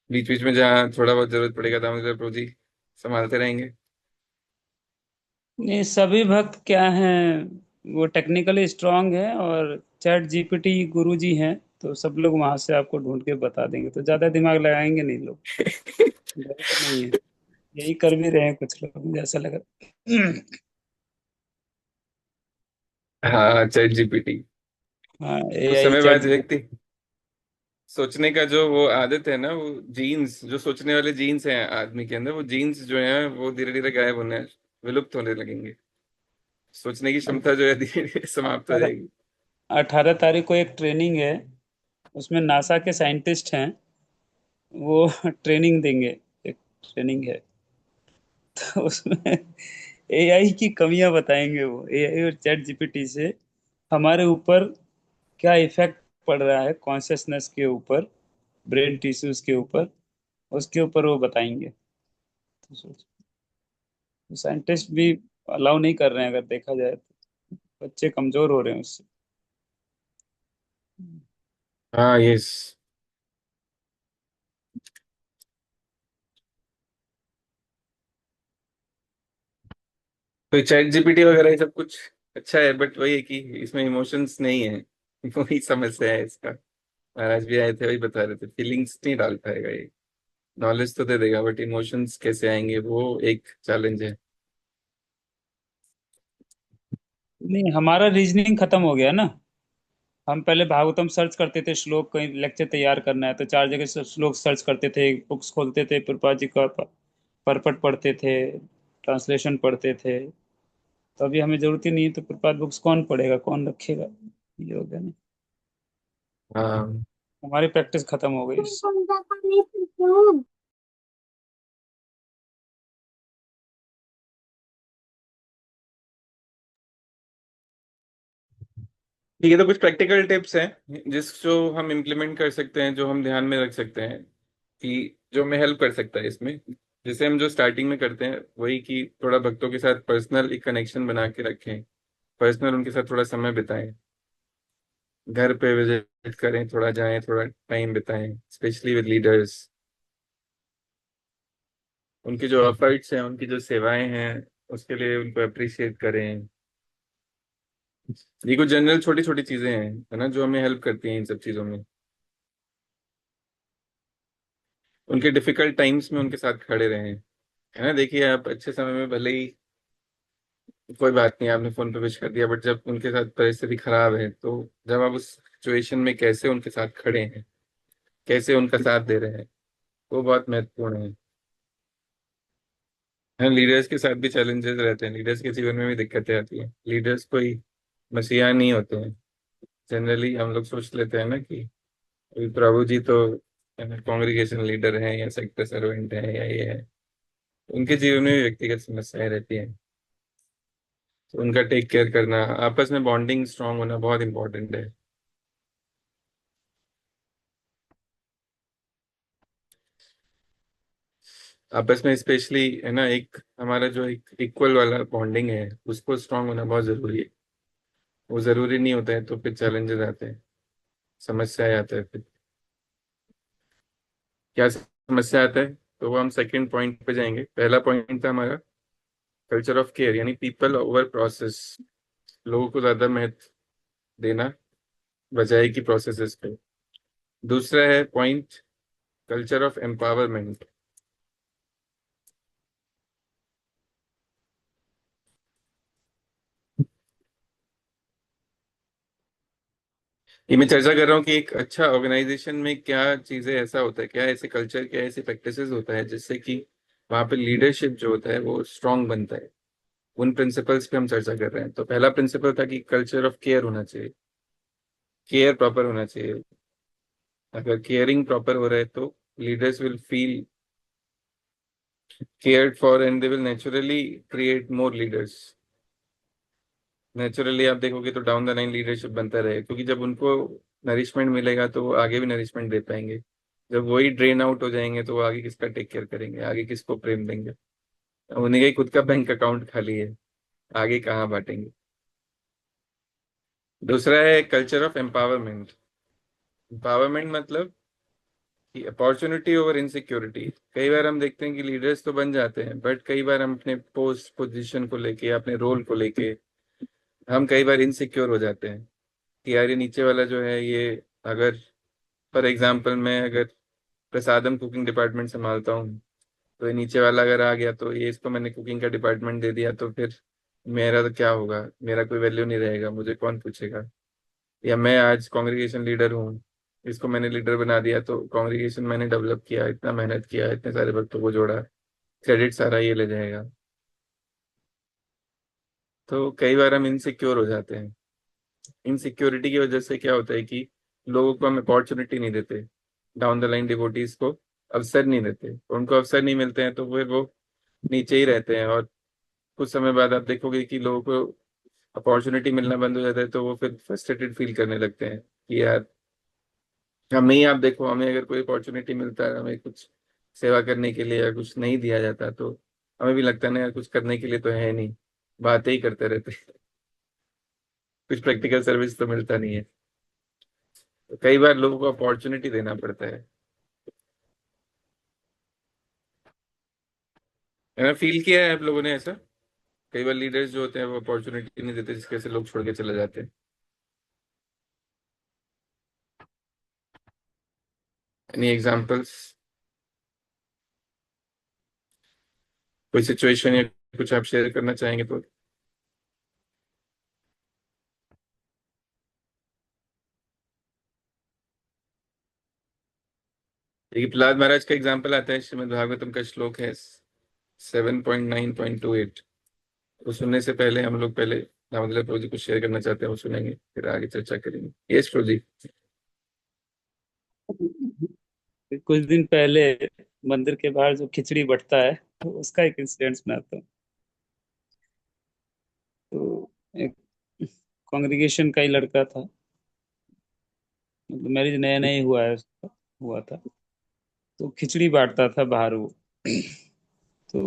बीच बीच में जहाँ थोड़ा बहुत जरूरत पड़ेगा दामोदर प्रभु जी संभालते रहेंगे। ये सभी भक्त क्या हैं, वो टेक्निकली स्ट्रांग है, और चैट जीपीटी गुरु जी हैं, तो सब लोग वहां से आपको ढूंढ के बता देंगे, तो ज्यादा दिमाग लगाएंगे नहीं लोग, जरूरत नहीं है। यही कर भी रहे हैं कुछ लोग, मुझे ऐसा लगा। हाँ, चैट जीपीटी। हाँ, कुछ एआई समय चैट। बाद व्यक्ति सोचने का जो वो आदत है ना, वो जीन्स, जो सोचने वाले जीन्स हैं आदमी के अंदर, वो जीन्स जो है वो धीरे धीरे गायब होने, विलुप्त होने लगेंगे। सोचने की क्षमता जो है धीरे धीरे समाप्त हो जाएगी। 18 तारीख को एक ट्रेनिंग है, उसमें नासा के साइंटिस्ट हैं, वो ट्रेनिंग देंगे। एक ट्रेनिंग है, तो उसमें एआई की कमियां बताएंगे, वो एआई और चैट जीपीटी से हमारे ऊपर क्या इफेक्ट पड़ रहा है, कॉन्शियसनेस के ऊपर, ब्रेन टिश्यूज के ऊपर, उसके ऊपर वो बताएंगे। तो साइंटिस्ट भी अलाउ नहीं कर रहे हैं, अगर देखा जाए तो बच्चे कमजोर हो रहे हैं उससे। हाँ, यस। तो चैट जीपीटी वगैरह ये सब कुछ अच्छा है, बट वही है कि इसमें इमोशंस नहीं है। वही समस्या है इसका। महाराज भी आए थे, वही बता रहे थे, फीलिंग्स नहीं डाल पाएगा ये। नॉलेज तो दे देगा, बट इमोशंस कैसे आएंगे, वो एक चैलेंज है। नहीं, हमारा रीजनिंग खत्म हो गया ना। हम पहले भागवतम सर्च करते थे, श्लोक कहीं लेक्चर तैयार करना है तो 4 जगह से श्लोक सर्च करते थे, बुक्स खोलते थे, प्रभुपाद जी का परपट पढ़ते थे, ट्रांसलेशन पढ़ते थे। तो अभी हमें जरूरत ही नहीं है, तो प्रभुपाद बुक्स कौन पढ़ेगा, कौन रखेगा? ये हो गया ना, हाँ। हमारी प्रैक्टिस खत्म हो गई। ठीक है, तो कुछ प्रैक्टिकल टिप्स हैं जो हम इम्प्लीमेंट कर सकते हैं, जो हम ध्यान में रख सकते हैं, कि जो हमें हेल्प कर सकता है इसमें। जैसे हम जो स्टार्टिंग में करते हैं वही, कि थोड़ा भक्तों के साथ पर्सनल एक कनेक्शन बना के रखें, पर्सनल उनके साथ थोड़ा समय बिताएं, घर पे विजिट करें, थोड़ा जाएं, थोड़ा टाइम बिताएं, स्पेशली विद लीडर्स। उनके जो एफर्ट्स हैं, उनकी जो सेवाएं हैं, उसके लिए उनको अप्रिशिएट करें। ये कुछ जनरल छोटी छोटी चीजें हैं, है ना, जो हमें हेल्प करती हैं इन सब चीजों में। उनके डिफिकल्ट टाइम्स में उनके साथ खड़े रहें, है ना। देखिए, आप अच्छे समय में भले ही कोई बात नहीं, आपने फोन पे विश कर दिया, बट जब उनके साथ परिस्थिति खराब है, तो जब आप उस सिचुएशन में कैसे उनके साथ खड़े हैं, कैसे उनका साथ दे रहे हैं, वो बहुत महत्वपूर्ण है। हाँ, लीडर्स के साथ भी चैलेंजेस रहते हैं, लीडर्स के जीवन में भी दिक्कतें आती हैं। लीडर्स कोई मसीहा नहीं होते हैं। जनरली हम लोग सोच लेते हैं ना कि अभी प्रभु जी तो कांग्रीगेशन लीडर हैं या सेक्टर सर्वेंट हैं या ये है। उनके जीवन में भी व्यक्तिगत समस्याएं रहती हैं, तो उनका टेक केयर करना, आपस में बॉन्डिंग स्ट्रांग होना बहुत इंपॉर्टेंट है। आपस में स्पेशली, है ना, एक हमारा जो एक इक्वल वाला बॉन्डिंग है, उसको स्ट्रांग होना बहुत जरूरी है। वो जरूरी नहीं होता है तो फिर चैलेंजेस आते हैं, समस्याएं आते हैं फिर। क्या समस्या आता है, तो वो हम सेकंड पॉइंट पे जाएंगे। पहला पॉइंट था हमारा कल्चर ऑफ केयर, यानी पीपल ओवर प्रोसेस। लोगों को ज्यादा महत्व देना बजाय की प्रोसेसेस पे। दूसरा है पॉइंट कल्चर ऑफ एम्पावरमेंट। ये मैं चर्चा कर रहा हूँ कि एक अच्छा ऑर्गेनाइजेशन में क्या चीजें ऐसा होता है, क्या ऐसे कल्चर, क्या ऐसे प्रैक्टिसेस होता है जिससे कि वहाँ पे लीडरशिप जो होता है वो स्ट्रांग बनता है। उन प्रिंसिपल्स पे हम चर्चा कर रहे हैं। तो पहला प्रिंसिपल था कि कल्चर ऑफ केयर होना चाहिए, केयर प्रॉपर होना चाहिए। अगर केयरिंग प्रॉपर हो रहा है तो leaders will feel cared for and they will naturally create more leaders. Naturally आप देखोगे तो डाउन द लाइन लीडरशिप बनता रहेगा, क्योंकि जब उनको नरिशमेंट मिलेगा तो वो आगे भी नरिशमेंट दे पाएंगे। जब वही ड्रेन आउट हो जाएंगे तो वो आगे किसका टेक केयर करेंगे, आगे किसको प्रेम देंगे। उन्हें का ही खुद का बैंक अकाउंट खाली है, आगे कहाँ बांटेंगे। दूसरा है कल्चर ऑफ एम्पावरमेंट। एम्पावरमेंट मतलब कि अपॉर्चुनिटी ओवर इनसिक्योरिटी। कई बार हम देखते हैं कि लीडर्स तो बन जाते हैं, बट कई बार हम अपने पोस्ट पोजीशन को लेके, अपने रोल को लेके हम कई बार इनसिक्योर हो जाते हैं कि यार ये नीचे वाला जो है ये, अगर फॉर एग्जाम्पल मैं अगर प्रसादम कुकिंग डिपार्टमेंट संभालता हूँ, तो ये नीचे वाला अगर आ गया तो ये इसको मैंने कुकिंग का डिपार्टमेंट दे दिया, तो फिर मेरा तो क्या होगा, मेरा कोई वैल्यू नहीं रहेगा, मुझे कौन पूछेगा। या मैं आज कांग्रीगेशन लीडर हूँ, इसको मैंने लीडर बना दिया, तो कांग्रीगेशन मैंने डेवलप किया, इतना मेहनत किया, इतने सारे भक्तों को जोड़ा, क्रेडिट सारा ये ले जाएगा। तो कई बार हम इनसिक्योर हो जाते हैं। इनसिक्योरिटी की वजह से क्या होता है कि लोगों को हम अपॉर्चुनिटी नहीं देते, डाउन द लाइन डिवोटीज को अवसर नहीं देते। उनको अवसर नहीं मिलते हैं तो फिर वो नीचे ही रहते हैं, और कुछ समय बाद आप देखोगे कि लोगों को अपॉर्चुनिटी मिलना बंद हो जाता है, तो वो फिर फ्रस्ट्रेटेड फील करने लगते हैं कि यार हमें ही, आप देखो, हमें अगर कोई अपॉर्चुनिटी मिलता है, हमें कुछ सेवा करने के लिए या कुछ नहीं दिया जाता, तो हमें भी लगता है ना यार, कुछ करने के लिए तो है नहीं, बातें ही करते रहते हैं। कुछ प्रैक्टिकल सर्विस तो मिलता नहीं है। तो कई बार लोगों को अपॉर्चुनिटी देना पड़ता है ना। फील किया है आप लोगों ने ऐसा? कई बार लीडर्स जो होते हैं वो अपॉर्चुनिटी नहीं देते, जिसकी वजह से लोग छोड़ के चले जाते हैं। एनी एग्जांपल्स, कोई सिचुएशन या कुछ आप शेयर करना चाहेंगे तो? देखिए, प्रहलाद महाराज का एग्जाम्पल आता है, श्रीमद् भागवतम का श्लोक है 7.9.28। वो सुनने से पहले हम लोग पहले दामोदर प्रभु जी कुछ शेयर करना चाहते हैं, वो सुनेंगे, फिर आगे चर्चा करेंगे। यस प्रभु जी। कुछ दिन पहले मंदिर के बाहर जो खिचड़ी बंटता है, तो उसका एक इंसिडेंट सुनाता हूँ। तो एक कांग्रेगेशन का ही लड़का था, मतलब मैरिज नया नया ही हुआ है उसका, हुआ था। तो खिचड़ी बांटता था बाहर वो। तो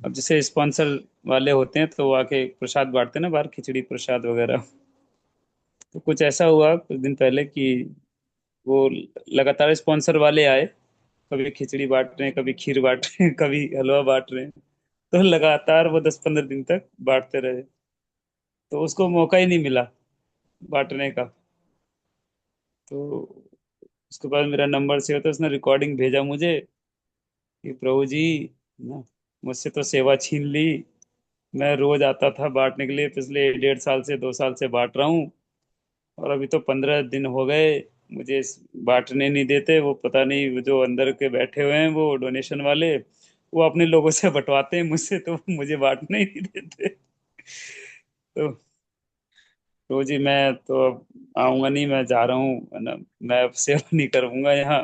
अब जैसे स्पॉन्सर वाले होते हैं तो वो आके प्रसाद बांटते हैं ना बाहर, खिचड़ी प्रसाद वगैरह। तो कुछ ऐसा हुआ कुछ दिन पहले कि वो लगातार स्पॉन्सर वाले आए, कभी खिचड़ी बांट रहे हैं, कभी खीर बांट रहे हैं, कभी हलवा बांट रहे हैं। तो लगातार वो 10-15 दिन तक बांटते रहे, तो उसको मौका ही नहीं मिला बांटने का। तो उसके बाद मेरा नंबर सेव था, उसने रिकॉर्डिंग भेजा मुझे कि प्रभु जी ना, मुझसे तो सेवा छीन ली। मैं रोज आता था बांटने के लिए, पिछले 1.5 साल से 2 साल से बांट रहा हूँ, और अभी तो 15 दिन हो गए मुझे बांटने नहीं देते। वो पता नहीं वो जो अंदर के बैठे हुए हैं वो डोनेशन वाले, वो अपने लोगों से बंटवाते हैं मुझसे, तो मुझे बांटने ही नहीं देते। तो रोज ही मैं तो अब आऊंगा नहीं, मैं जा रहा हूँ, है ना, मैं अब सेवा नहीं करूंगा यहाँ,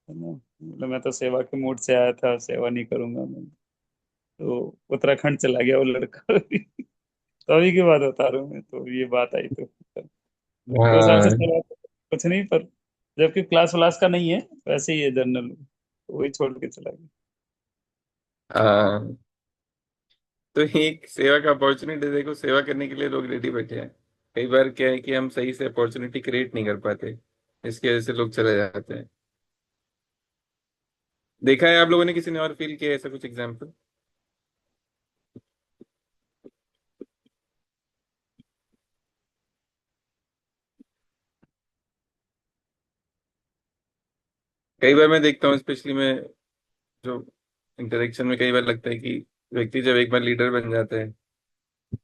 है ना। मतलब मैं तो सेवा के मूड से आया था, सेवा नहीं करूंगा मैं। तो उत्तराखंड चला गया वो लड़का। तो अभी की बात बता रहा हूँ मैं, तो ये बात आई तो 2 साल से हाँ। सेवा कुछ नहीं, पर जबकि क्लास व्लास का नहीं है, वैसे ही है जनरल, तो वही छोड़ के चला गया। हाँ, तो एक सेवा का अपॉर्चुनिटी देखो, सेवा करने के लिए लोग रेडी बैठे हैं। कई बार क्या है कि हम सही से अपॉर्चुनिटी क्रिएट नहीं कर पाते, इसकी वजह से लोग चले जाते हैं। देखा है आप लोगों ने, किसी ने और फील किया है ऐसा कुछ एग्जाम्पल? कई बार मैं देखता हूँ, स्पेशली मैं जो इंटरेक्शन में, कई बार लगता है कि व्यक्ति जब एक बार लीडर बन जाता है,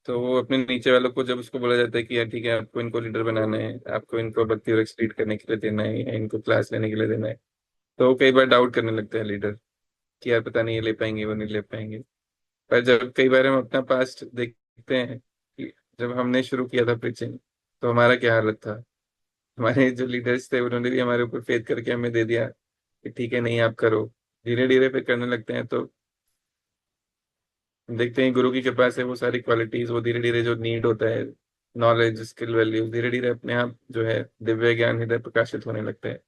तो वो अपने नीचे वालों को, जब उसको बोला जाता है कि यार ठीक है, आपको इनको लीडर बनाना है, आपको इनको भक्ति और लीड करने के लिए देना है, या इनको क्लास लेने के लिए देना है, तो वो कई बार डाउट करने लगता है लीडर, कि यार पता नहीं ये ले पाएंगे, वो नहीं ले पाएंगे। पर जब कई बार हम अपना पास्ट देखते हैं कि जब हमने शुरू किया था प्रीचिंग, तो हमारा क्या हालत था। हमारे जो लीडर्स थे उन्होंने भी हमारे ऊपर फेथ करके हमें दे दिया कि ठीक है, नहीं आप करो। धीरे धीरे फिर करने लगते हैं, तो हम देखते हैं गुरु की कृपा से वो सारी क्वालिटीज, वो धीरे धीरे जो नीड होता है, नॉलेज स्किल वैल्यू, धीरे धीरे अपने आप जो है दिव्य ज्ञान हृदय प्रकाशित होने लगता है।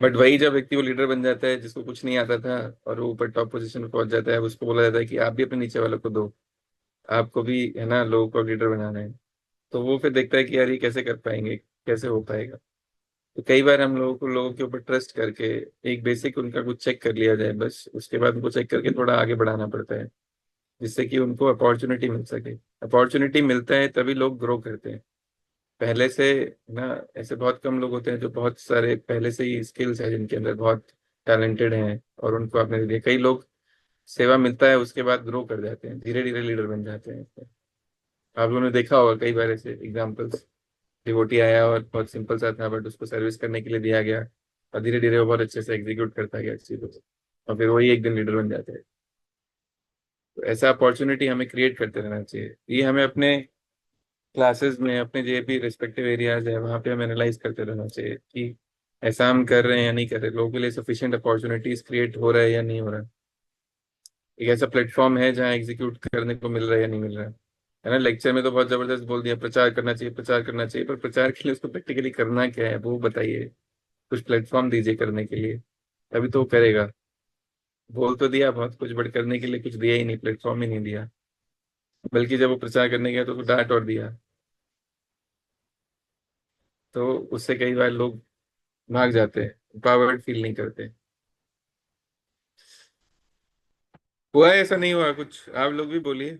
बट वही जब व्यक्ति वो लीडर बन जाता है जिसको कुछ नहीं आता था, और वो ऊपर टॉप पोजीशन पर पहुंच जाता है, उसको बोला जाता है कि आप भी अपने नीचे वालों को दो, आपको भी है ना लोगों को लीडर बनाना है। तो वो फिर देखता है कि यार ये कैसे कर पाएंगे, कैसे हो पाएगा। तो कई बार हम लोगों को लोगों के ऊपर ट्रस्ट करके एक बेसिक उनका कुछ चेक कर लिया जाए, बस उसके बाद उनको चेक करके थोड़ा आगे बढ़ाना पड़ता है, जिससे कि उनको अपॉर्चुनिटी मिल सके। अपॉर्चुनिटी मिलता है तभी लोग ग्रो करते हैं। पहले से ना, ऐसे बहुत कम लोग होते हैं जो बहुत सारे पहले से ही स्किल्स है जिनके अंदर, बहुत टैलेंटेड हैं, और उनको आपने दे दिया। कई लोग सेवा मिलता है उसके बाद ग्रो कर जाते हैं, धीरे धीरे लीडर बन जाते हैं। आप लोगों ने देखा होगा कई बार ऐसे एग्जाम्पल्स, डिवोटी आया और बहुत सिंपल सा था, बट उसको सर्विस करने के लिए दिया गया, और धीरे धीरे वो बहुत अच्छे से एग्जीक्यूट करता गया चीजों को, और फिर वही एक दिन लीडर बन जाते हैं। तो ऐसा अपॉर्चुनिटी हमें क्रिएट करते रहना चाहिए। ये हमें अपने क्लासेस में, अपने जो भी रिस्पेक्टिव एरियाज है वहाँ पे हमें एनालाइज करते रहना चाहिए कि ऐसा हम कर रहे हैं या नहीं कर रहे, लोगों के लिए सफिशिएंट अपॉर्चुनिटीज क्रिएट हो रहा है या नहीं हो रहा है, एक ऐसा प्लेटफॉर्म है जहाँ एग्जीक्यूट करने को मिल रहा है या नहीं मिल रहा है ना। लेक्चर में तो बहुत जबरदस्त बोल दिया, प्रचार करना चाहिए, प्रचार करना चाहिए, पर प्रचार के लिए उसको प्रैक्टिकली करना क्या है वो बताइए, कुछ प्लेटफॉर्म दीजिए करने के लिए, तभी तो वो करेगा। बोल तो दिया बहुत कुछ, बट करने के लिए कुछ दिया ही नहीं, प्लेटफॉर्म ही नहीं दिया। बल्कि जब वो प्रचार करने गया तो उसको डांट और दिया, तो उससे कई बार लोग भाग जाते हैं, पावर्ड फील नहीं करते। हुआ है ऐसा नहीं हुआ कुछ, आप लोग भी बोलिए।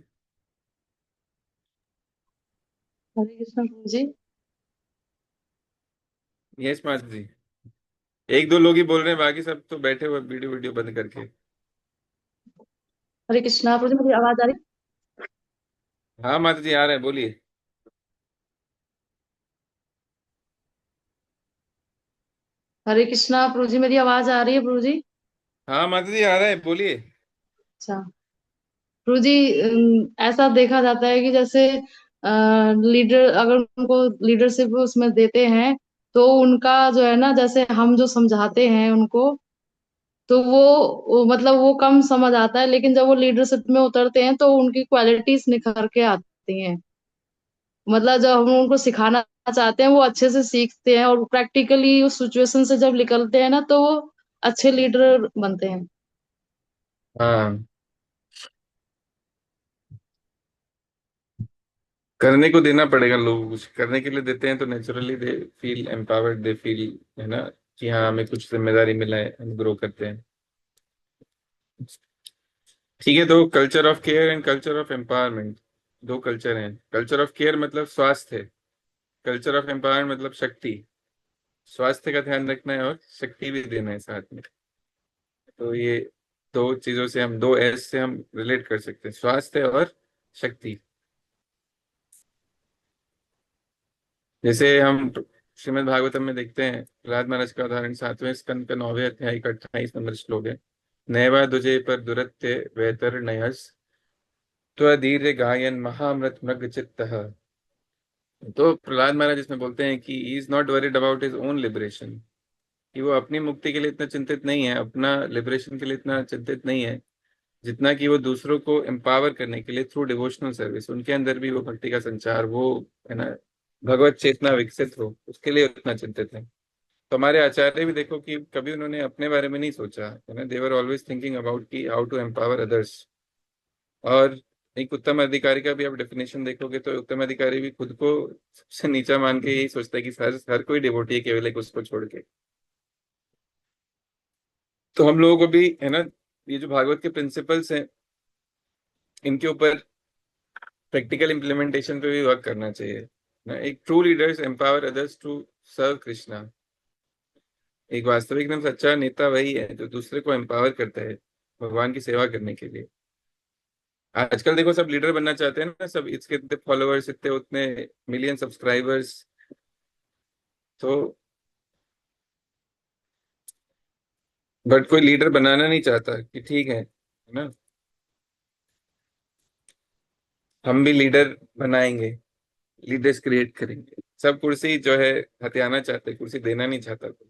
हरे कृष्ण प्रभु जी। यस माता जी, एक दो लोग ही बोल रहे हैं, बाकी सब तो बैठे हुए वीडियो वीडियो बंद करके। हरे कृष्णा प्रभु जी, मेरी आवाज आ रही? हाँ माता जी आ रहे हैं, बोलिए। हरे कृष्णा प्रभु जी, मेरी आवाज आ रही है प्रभु जी? हाँ माता जी आ रहा है, बोलिए। अच्छा प्रभु जी, ऐसा देखा जाता है कि जैसे लीडर, अगर उनको लीडरशिप उसमें देते हैं तो उनका जो है ना, जैसे हम जो समझाते हैं उनको, तो वो मतलब वो कम समझ आता है, लेकिन जब वो लीडरशिप में उतरते हैं तो उनकी क्वालिटीज निखर के आती हैं। मतलब जब हम उनको सिखाना चाहते हैं वो अच्छे से सीखते हैं, और प्रैक्टिकली उस सिचुएशन से जब निकलते हैं ना तो वो अच्छे लीडर बनते हैं। हाँ, करने को देना पड़ेगा, लोग कुछ करने के लिए देते हैं तो naturally they feel empowered, they feel, है ना, कि हाँ हमें कुछ जिम्मेदारी मिला है, हम ग्रो करते हैं। ठीक है, तो culture of care and culture of empowerment, दो कल्चर हैं। कल्चर ऑफ केयर मतलब स्वास्थ्य, कल्चर ऑफ एम्पावरमेंट मतलब शक्ति। स्वास्थ्य का ध्यान रखना है और शक्ति भी देना है साथ में। तो ये दो चीजों से हम, दो एस से हम रिलेट कर सकते हैं, स्वास्थ्य और शक्ति। जैसे हम श्रीमद् भागवतम में देखते हैं, प्रहलाद महाराज का उदाहरण, 7वें स्कंद का 9वें अध्याय का 28 नंबर श्लोक है। नैवा दुजे पर दुरत्य वेतर नयस त्वदीर्य गायन महामृत मृग चित्तः। तो प्रहलाद महाराज इसमें बोलते हैं कि he is not worried about his own liberation, कि वो अपनी मुक्ति के लिए इतना चिंतित नहीं है, अपना लिबरेशन के लिए इतना चिंतित नहीं है, जितना कि वो दूसरों को एम्पावर करने के लिए थ्रू डिवोशनल सर्विस, उनके अंदर भी वो भक्ति का संचार, वो, है ना, भगवत चेतना विकसित हो, उसके लिए उतना चिंतित है। तो हमारे आचार्य भी देखो कि कभी उन्होंने अपने बारे में नहीं सोचा, है ना, देवर ऑलवेज थिंकिंग अबाउट की हाउ टू एम्पावर अदर्स। और एक उत्तम अधिकारी का भी आप डेफिनेशन देखोगे तो उत्तम अधिकारी भी खुद को सबसे नीचा मान के यही सोचता है कि हर कोई डिवोटी है, केवल एक उसको छोड़ के। तो हम लोगों को भी, है ना, ये जो भागवत के प्रिंसिपल्स हैं, इनके ऊपर प्रैक्टिकल इम्प्लीमेंटेशन पे भी वर्क करना चाहिए ना। एक true leaders empower others to serve Krishna. एक वास्तविक एकदम सच्चा नेता वही है जो दूसरे को एम्पावर करता है भगवान की सेवा करने के लिए। आजकल देखो सब लीडर बनना चाहते हैं ना, सब इसके इतने फॉलोअर्स, इतने उतने मिलियन सब्सक्राइबर्स, तो बट कोई लीडर बनाना नहीं चाहता कि ठीक है ना, हम भी लीडर बनाएंगे, लीडर्स क्रिएट करेंगे। सब कुर्सी जो है हथियाना चाहते, कुर्सी देना नहीं चाहता कोई।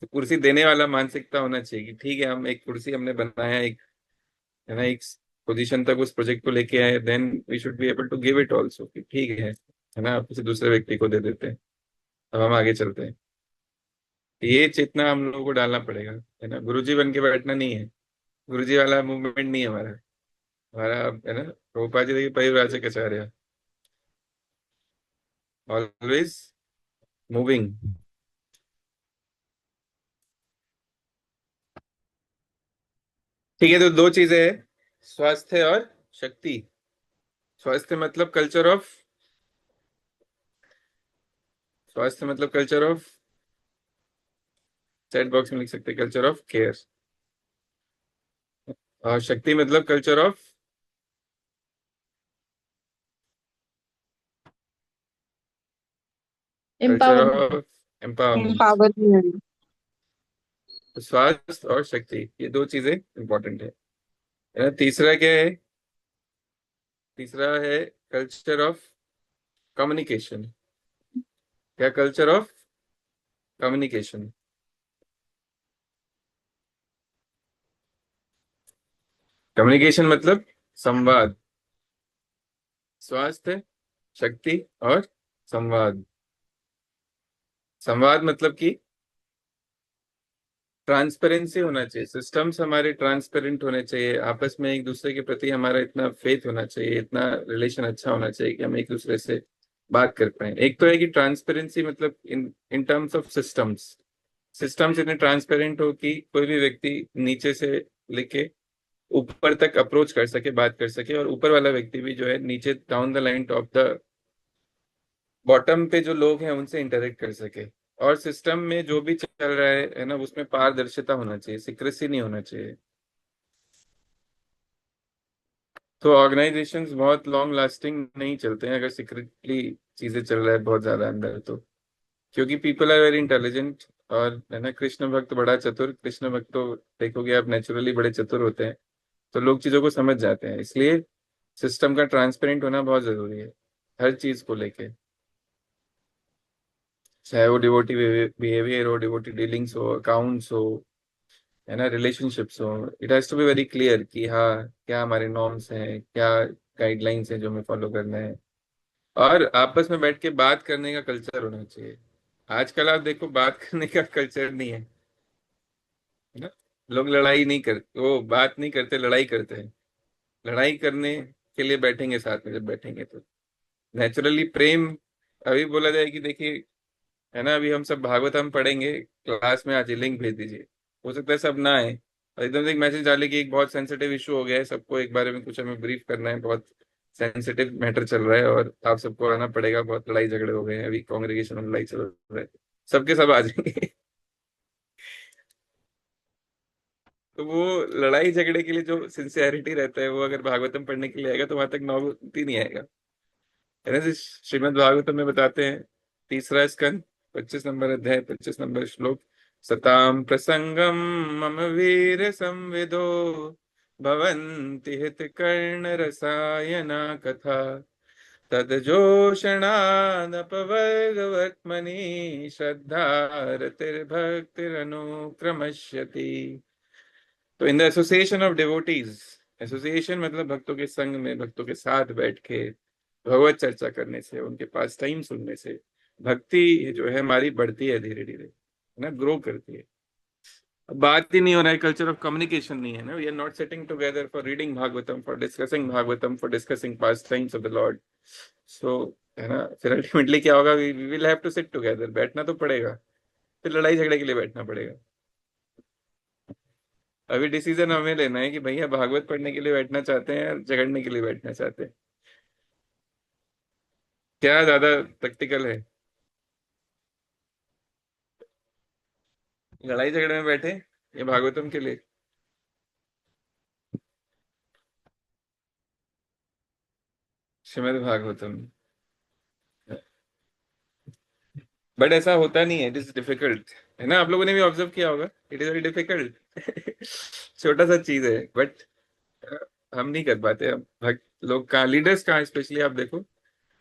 तो कुर्सी देने वाला मानसिकता होना चाहिए कि ठीक है, हम एक कुर्सी हमने बनाया, एक, है ना, एक पोजीशन तक उस प्रोजेक्ट को लेके आए, then we should be able to give it also, कि ठीक है ना, आप किसी दूसरे व्यक्ति को दे देते हैं, अब हम आगे चलते हैं। ये चेतना हम लोगों को डालना पड़ेगा, है ना, गुरुजी बन के बैठना नहीं है, गुरुजी वाला मूवमेंट नहीं है हमारा। हमारा, है ना, प्रभुपाद जी देखिए परिव्राजक आचार्य, ऑलवेज मूविंग। ठीक है, तो दो चीजें हैं, स्वास्थ्य और शक्ति। स्वास्थ्य मतलब कल्चर ऑफ, स्वास्थ्य मतलब कल्चर ऑफ, चैट बॉक्स में लिख सकते हैं कल्चर ऑफ केयर। और शक्ति मतलब culture of, culture empowerment. Of empowerment. Empowerment. तो स्वास्थ्य और शक्ति, ये दो चीजें इंपॉर्टेंट है ना। तीसरा क्या है? तीसरा है कल्चर ऑफ कम्युनिकेशन। क्या? Culture of communication. कम्युनिकेशन मतलब संवाद। स्वास्थ्य, शक्ति और संवाद। संवाद मतलब कि ट्रांसपेरेंसी होना चाहिए, सिस्टम्स हमारे ट्रांसपेरेंट होने चाहिए, आपस में एक दूसरे के प्रति हमारा इतना फेथ होना चाहिए, इतना रिलेशन अच्छा होना चाहिए कि हम एक दूसरे से बात कर पाए। एक तो है कि ट्रांसपेरेंसी मतलब in in terms of systems, systems इतने ट्रांसपेरेंट हो कि कोई भी व्यक्ति नीचे से लेके ऊपर तक अप्रोच कर सके, बात कर सके, और ऊपर वाला व्यक्ति भी जो है नीचे down the line top the bottom पे जो लोग हैं उनसे इंटरेक्ट कर सके। और सिस्टम में जो भी चल रहा है ना, उसमें पारदर्शिता होना चाहिए, सीक्रेसी नहीं होना चाहिए। तो ऑर्गेनाइजेशंस बहुत लॉन्ग लास्टिंग नहीं चलते हैं अगर सीक्रेटली चीजें चल रहा है बहुत ज्यादा अंदर तो। क्योंकि पीपल आर वेरी इंटेलिजेंट, और है ना, कृष्ण भक्त बड़ा चतुर। कृष्ण भक्त तो देखोगे आप नेचुरली बड़े चतुर होते हैं, तो लोग चीजों को समझ जाते हैं। इसलिए सिस्टम का ट्रांसपेरेंट होना बहुत जरूरी है हर चीज को लेके, चाहे वो डिवोटी बिहेवियर हो, डिवोटी डीलिंग्स हो, अकाउंट्स हो, है ना, रिलेशनशिप्स हो। It has to be very clear कि हाँ, क्या हमारे नॉर्म्स हैं, क्या गाइडलाइंस हैं जो हमें फॉलो करना है। और आपस में बैठ के बात करने का कल्चर होना चाहिए। आजकल आप देखो बात करने का कल्चर नहीं है, है ना। लोग लड़ाई नहीं करते, वो बात नहीं करते, लड़ाई करते हैं। लड़ाई करने के लिए बैठेंगे साथ में, जब बैठेंगे तो नेचुरली प्रेम। अभी बोला जाए कि देखिए, है ना, अभी हम सब भागवतम पढ़ेंगे क्लास में, आज लिंक भेज दीजिए। हो सकता है सब ना आए, और एकदम से एक मैसेज डाले कि एक बहुत सेंसिटिव इशू हो गया है, सबको एक बारे में कुछ हमें ब्रीफ करना है, बहुत सेंसिटिव मैटर चल रहा है और आप सबको आना पड़ेगा, बहुत लड़ाई झगड़े हो गए हैं, अभी कांग्रेगेशन में लड़ाई चल रहा है। सबके सब आ जाएंगे। तो वो लड़ाई झगड़े के लिए जो सिंसियरिटी रहता है, वो अगर भागवतम पढ़ने के लिए आएगा तो वहां तक नौबत ही नहीं आएगा। है ना, श्रीमद् भागवतम में बताते हैं, तीसरा स्कंद, 25 नंबर अध्याय, 25 नंबर श्लोक। सताम प्रसंगम मम वीर संविदो भवन्ति हित कर्ण रसायना कथा तदजोषणादपवर्गवत्मनि श्रद्धा रतिर्भक्तिरनुक्रमश्यति। तो in the association of devotees, association मतलब भक्तों के संग में, भक्तों के साथ बैठ के भगवत चर्चा करने से, उनके पास टाइम सुनने से भक्ति जो है हमारी बढ़ती है धीरे धीरे, है ना, ग्रो करती है। अब बात ही नहीं हो रहा है, कल्चर ऑफ कम्युनिकेशन नहीं है ना। We are not sitting together for reading Bhagavatam, for discussing Bhagavatam, for discussing past times of the lord. So, है ना, फिर अल्टीमेटली क्या होगा, we will have to sit together, बैठना तो पड़ेगा, फिर लड़ाई झगड़े के लिए बैठना पड़ेगा। अभी डिसीजन हमें लेना है कि भैया भागवत पढ़ने के लिए बैठना चाहते हैं या झगड़ने के लिए बैठना चाहते हैं, क्या ज्यादा प्रैक्टिकल है, लड़ाई झगड़े में बैठे या भागवतम के लिए। श्रीमद् भागवतम। बट ऐसा होता नहीं है, इट इज डिफिकल्ट, है ना, आप लोगों ने भी ऑब्जर्व किया होगा, इट इज वेरी डिफिकल्ट। छोटा सा चीज है, बट हम नहीं कर पाते। हम भक्त लोग कहाँ, लीडर्स कहाँ, स्पेशली आप देखो,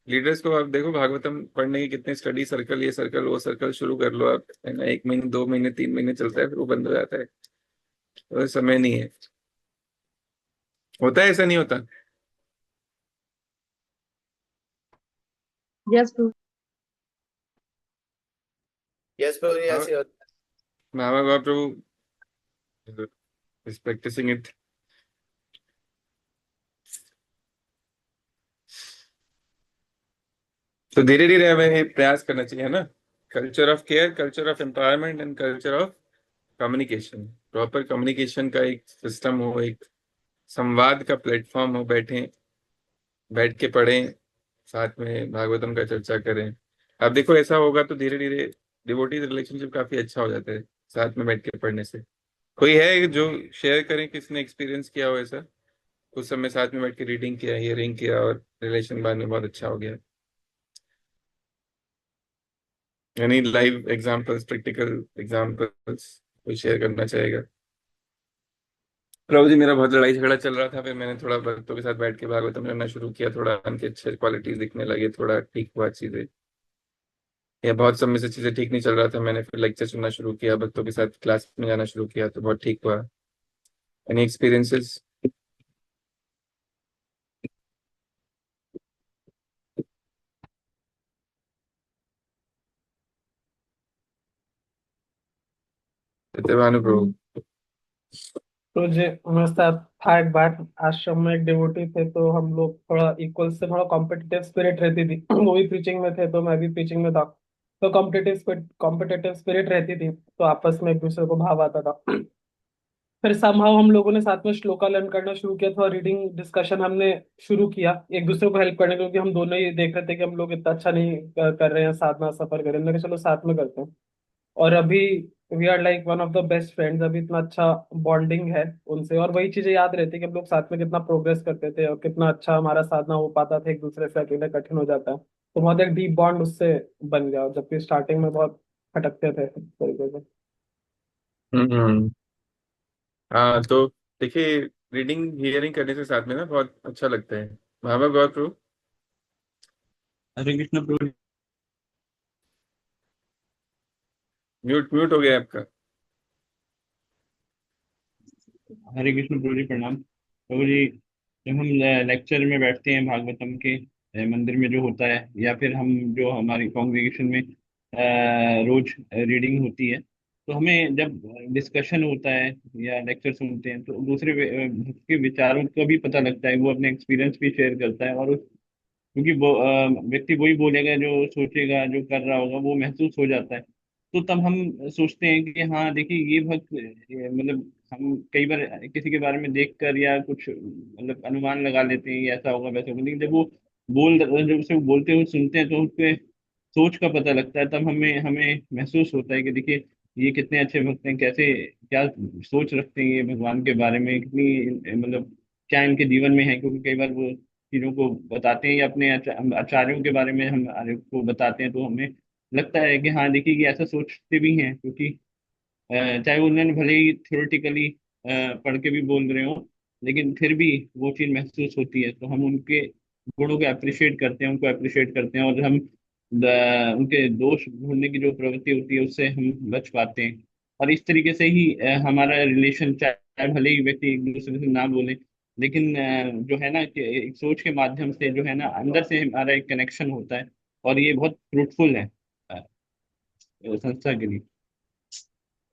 लीडर्स को आप देखो, भागवतम पढ़ने के कितने स्टडी सर्कल, ये सर्कल वो सर्कल शुरू कर लो आप, है ना, 1 महीने 2 महीने 3 महीने चलता है, फिर वो बंद हो जाता है। तो समय नहीं है, होता है, ऐसा नहीं होता। यस प्रभु। यस प्रभु जी, हाँ, ऐसे होता बाबा बाबा प्रभु इज प्रैक्टिसिंग इट। तो धीरे धीरे हमें ये प्रयास करना चाहिए, है ना, culture of care, culture of empowerment and culture of communication. Proper communication का एक सिस्टम हो, एक संवाद का प्लेटफॉर्म हो, बैठ के पढ़ें, साथ में भागवतम का चर्चा करें। अब देखो ऐसा होगा तो धीरे धीरे डिवोटीज रिलेशनशिप काफी अच्छा हो जाता है साथ में बैठ के पढ़ने से। कोई है जो शेयर करें, किसने एक्सपीरियंस किया हो ऐसा, कुछ समय साथ में बैठ के रीडिंग किया, हियरिंग किया, और रिलेशन बाद में बहुत अच्छा हो गया। यानी लाइव एग्जांपल्स, प्रैक्टिकल एग्जांपल्स कोई शेयर करना चाहेगा। प्रभु जी, मेरा बहुत लड़ाई झगड़ा चल रहा था, फिर मैंने थोड़ा भक्तों के साथ बैठ के भागवतम करना शुरू किया, थोड़ा उनके अच्छे क्वालिटीज दिखने लगे, थोड़ा ठीक हुआ चीजें, या बहुत समय से चीजें ठीक नहीं चल रहा था, मैंने फिर लेक्चर सुनना शुरू किया, भक्तों के साथ क्लास में जाना शुरू किया, तो बहुत ठीक हुआ। Any experiences. सत्यभानु प्रभु। तो जी हमारे साथ था एक बार, आश्रम में एक डिवोटी थे, तो हम लोग थोड़ा इक्वल से थोड़ा कॉम्पिटिटिव स्पिरिट रहती थी। वो भी प्रीचिंग में थे तो मैं भी प्रीचिंग में था, तो कॉम्पिटिटिव स्पिरिट रहती थी, तो आपस में एक दूसरे को भाव आता था। फिर समहाउ हम लोगों ने साथ में श्लोका लर्न करना शुरू किया, थोड़ा रीडिंग डिस्कशन हमने शुरू किया एक दूसरे को हेल्प करने के, क्योंकि हम दोनों ही देख रहे थे कि हम लोग इतना अच्छा नहीं कर रहे हैं साधना सफर कर रहे हैं। मैंने कहा चलो साथ में करते हैं। और अभी we are like one of the best friends, अभी इतना अच्छा बॉन्डिंग है उनसे। और वही चीजें याद रहती कि हम लोग साथ में कितना प्रोग्रेस करते थे और कितना अच्छा हमारा साधना हो पाता था, एक दूसरे से अकेले कठिन हो जाता है। तो बहुत एक डीप बॉन्ड उससे बन गया, जबकि स्टार्टिंग में बहुत खटकते थे इस तरीके से। हम्म। हाँ तो देखिए, रीडिंग हियरिंग करने से साथ में ना बहुत अच्छा लगता है। महाभग और प्रभु, हरे कृष्ण प्रभु। म्यूट म्यूट हो गया आपका। हरे कृष्ण प्रभु जी, प्रणाम प्रभु जी। जब हम लेक्चर में बैठते हैं भागवतम के मंदिर में जो होता है, या फिर हम जो हमारी कॉन्ग्रेगेशन में रोज रीडिंग होती है, तो हमें जब डिस्कशन होता है या लेक्चर सुनते हैं, तो दूसरे भक्त के विचारों का भी पता लगता है। वो अपने एक्सपीरियंस भी शेयर करता है, और क्योंकि वो व्यक्ति वही बोलेगा जो सोचेगा, जो कर रहा होगा, वो महसूस हो जाता है। तो तब हम सोचते हैं कि हाँ देखिए, ये भक्त मतलब हम कई बार किसी के बारे में देखकर या कुछ मतलब अनुमान लगा लेते हैं, ये ऐसा होगा वैसा होगा, लेकिन जब उसे बोलते हुए सुनते हैं, तो उसके सोच का पता लगता है। तब हमें हमें महसूस होता है कि देखिए, ये कितने अच्छे भक्त हैं, कैसे क्या सोच रखते हैं ये भगवान के बारे में, कितनी मतलब क्या इनके जीवन में है। क्योंकि कई बार वो चीजों को बताते हैं या अपने आचार्यों के बारे में हमारे को बताते हैं, तो हमें लगता है कि हाँ देखिए, ये ऐसा सोचते भी हैं। क्योंकि चाहे उन्होंने भले ही थ्योरेटिकली पढ़ के भी बोल रहे हो, लेकिन फिर भी वो चीज महसूस होती है। तो हम उनके गुणों को अप्रिशिएट करते हैं, उनको अप्रिशिएट करते हैं, और हम उनके दोष ढूंढने की जो प्रवृत्ति होती है, उससे हम बच पाते हैं। और इस तरीके से ही हमारा रिलेशन, चाहे भले ही व्यक्ति एक दूसरे से ना बोले, लेकिन जो है ना कि एक सोच के माध्यम से जो है ना, अंदर से हमारा एक कनेक्शन होता है। और ये बहुत फ्रूटफुल है संस्था के लिए।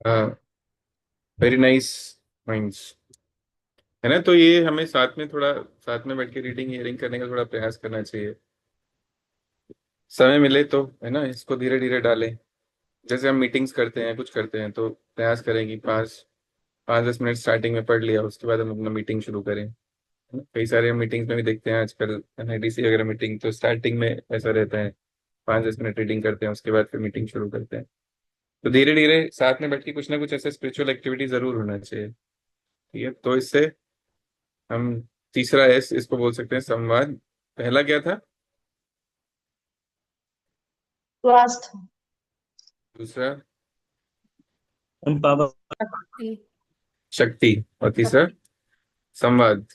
हाँ, वेरी नाइस माइंड्स, है ना। तो ये हमें साथ में थोड़ा, साथ में बैठ के रीडिंग हियरिंग करने का थोड़ा प्रयास करना चाहिए। समय मिले तो, है ना, इसको धीरे धीरे डालें। जैसे हम मीटिंग्स करते हैं, कुछ करते हैं, तो प्रयास करें कि 5-10 मिनट स्टार्टिंग में पढ़ लिया, उसके बाद हम अपना मीटिंग शुरू करें, है ना? कई सारे हम मीटिंग्स में भी देखते हैं आजकल, एनआईडीसी वगैरह मीटिंग, तो स्टार्टिंग में ऐसा रहता है 5-10 मिनट रीडिंग करते हैं, उसके बाद फिर मीटिंग शुरू करते हैं। तो धीरे धीरे साथ में बैठ के कुछ ना कुछ ऐसे स्पिरिचुअल एक्टिविटी जरूर होना चाहिए। ठीक है, तो इससे हम, तीसरा एस इसको बोल सकते हैं, संवाद। पहला क्या था? स्वास्थ्य। दूसरा हम पापा। शक्ति, और तीसरा संवाद,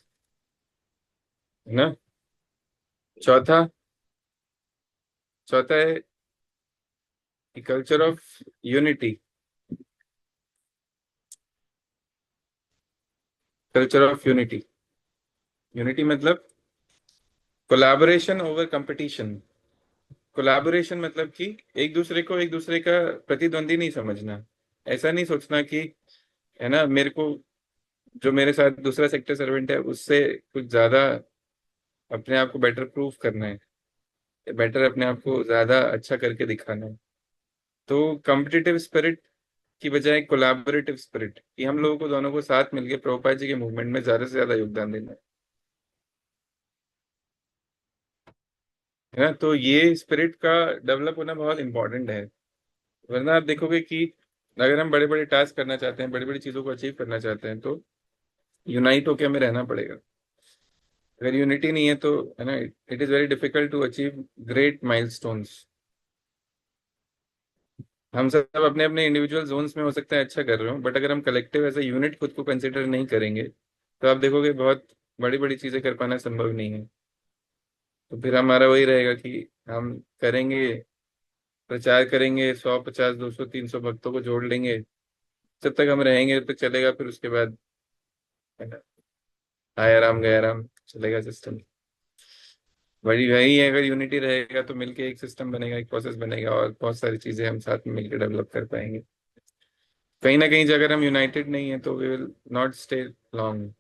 है ना। चौथा, चौथा है culture of unity. Culture of unity, unity मतलब कोलैबोरेशन ओवर कंपटीशन। कोलैबोरेशन मतलब कि एक दूसरे को, एक दूसरे का प्रतिद्वंदी नहीं समझना। ऐसा नहीं सोचना कि, है ना, मेरे को, जो मेरे साथ दूसरा सेक्टर सर्वेंट है, उससे कुछ ज्यादा अपने आप को बेटर प्रूफ करना है, बेटर अपने आप को ज्यादा अच्छा करके दिखाना है। तो कॉम्पिटिटिव स्पिरिट की बजाय कोलैबोरेटिव स्पिरिट, कि हम लोगों को दोनों को साथ मिलकर प्रभुपाद जी के मूवमेंट में ज्यादा से ज्यादा योगदान देना है ना। तो ये स्पिरिट का डेवलप होना बहुत इंपॉर्टेंट है। वरना आप देखोगे कि अगर हम बड़े बड़े टास्क करना चाहते हैं, बड़ी बड़ी चीजों को अचीव करना चाहते हैं, तो यूनाइट होकर हमें रहना पड़ेगा। अगर यूनिटी नहीं है तो, है ना, it is very difficult to achieve great milestones. हम सब अपने अपने इंडिविजुअल जोन्स में हो सकता है अच्छा कर रहे हो, बट अगर हम कलेक्टिव एज ए यूनिट खुद को कंसिडर नहीं करेंगे, तो आप देखोगे बहुत बड़ी बड़ी चीजें कर पाना संभव नहीं है। तो फिर हमारा वही रहेगा कि हम करेंगे, प्रचार करेंगे, 100, 50, 200, 300 भक्तों को जोड़ लेंगे, जब तक हम रहेंगे तब तक चलेगा, फिर उसके बाद, है ना, आया राम गया राम चलेगा सिस्टम। वही वही है, अगर यूनिटी रहेगा तो मिलके एक सिस्टम बनेगा, एक प्रोसेस बनेगा, और बहुत सारी चीजें हम साथ में मिलकर डेवलप कर पाएंगे। कहीं ना कहीं अगर हम यूनाइटेड नहीं है तो we will not stay long,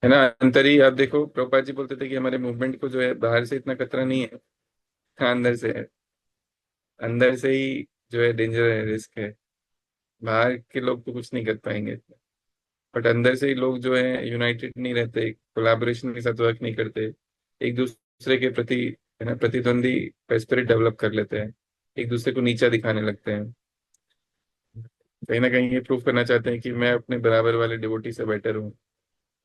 है ना। अंतरी आप देखो, प्रभुपाद जी बोलते थे कि हमारे मूवमेंट को जो है बाहर से इतना खतरा नहीं है, हाँ, अंदर से है। अंदर से ही जो है डेंजर है, रिस्क है। बाहर के लोग तो कुछ नहीं कर पाएंगे, बट अंदर से ही लोग जो है यूनाइटेड नहीं रहते, कोलैबोरेशन के साथ वर्क नहीं करते, एक दूसरे के प्रति है ना प्रतिद्वंदी का स्पिरिट डेवलप कर लेते हैं, एक दूसरे को नीचा दिखाने लगते हैं। कहीं ना कहीं ये प्रूव करना चाहते हैं कि मैं अपने बराबर वाले डिवोटी से बेटर हूँ,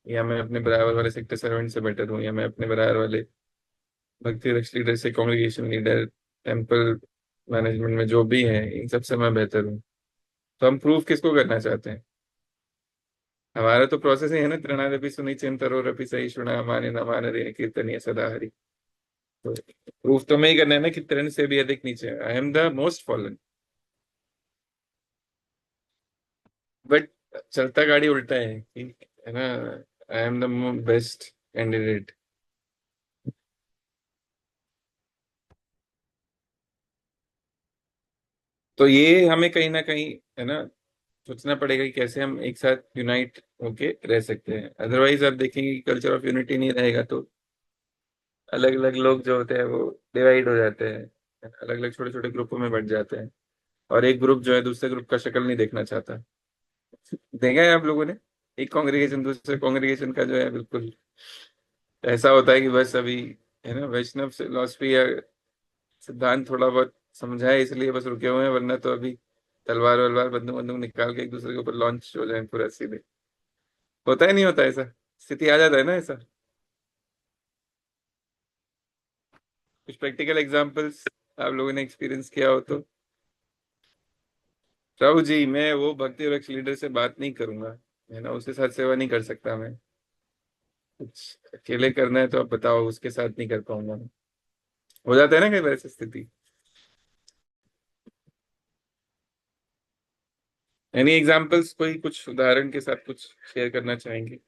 या मैं अपने बराबर वाले सेक्टर सर्वेंट से बेटर हूँ, या मैं अपने बराबर वाले भक्ति रक्ष लीडर से, कांग्रेगेशन लीडर, टेम्पल मैनेजमेंट में जो भी है, इन सबसे मैं बेहतर हूँ। तो हम प्रूव किसको करना चाहते हैं? हमारा तो प्रोसेस ही है ना, तृणादपि सुनिचिंतरोरपि सहिष्णुना माने न मानरे कीर्तनीय सदा हरि। तो प्रूफ तो मैं ही करना है ना कि तृण से भी अधिक नीचे I am the most fallen. But चलता गाड़ी उल्टा है ना, I am the best candidate. तो ये हमें कहीं ना कहीं है ना सोचना पड़ेगा कि कैसे हम एक साथ यूनाइट होके रह सकते हैं। अदरवाइज आप देखेंगे कि कल्चर ऑफ यूनिटी नहीं रहेगा, तो अलग अलग लोग जो होते हैं वो डिवाइड हो जाते हैं, अलग अलग छोटे छोटे ग्रुपों में बंट जाते हैं, और एक ग्रुप जो है दूसरे ग्रुप का शक्ल नहीं देखना चाहता। देखा है आप लोगों ने, एक कांग्रेगेशन दूसरे कांग्रेगेशन का जो है बिल्कुल ऐसा होता है कि बस अभी है ना वैष्णव फिलॉसफी या सिद्धांत थोड़ा बहुत समझा है इसलिए बस रुके हुए हैं, वरना तो अभी तलवार वलवार बंदूक बंदूक निकाल के एक दूसरे के ऊपर लॉन्च हो जाए पूरा सीधे। होता ही नहीं होता ऐसा, स्थिति आ जाता है ना ऐसा। कुछ प्रैक्टिकल एग्जांपल्स आप लोगों ने एक्सपीरियंस किया हो तो। प्रभु जी, मैं वो भक्ति वृक्ष लीडर से बात नहीं करूंगा, है ना, उसके साथ सेवा नहीं कर सकता मैं। कुछ अकेले करना है तो आप बताओ, उसके साथ नहीं कर पाऊंगा मैं। हो जाता है ना कई बार ऐसी स्थिति। एनी एग्जांपल्स, कोई कुछ उदाहरण के साथ कुछ शेयर करना चाहेंगे?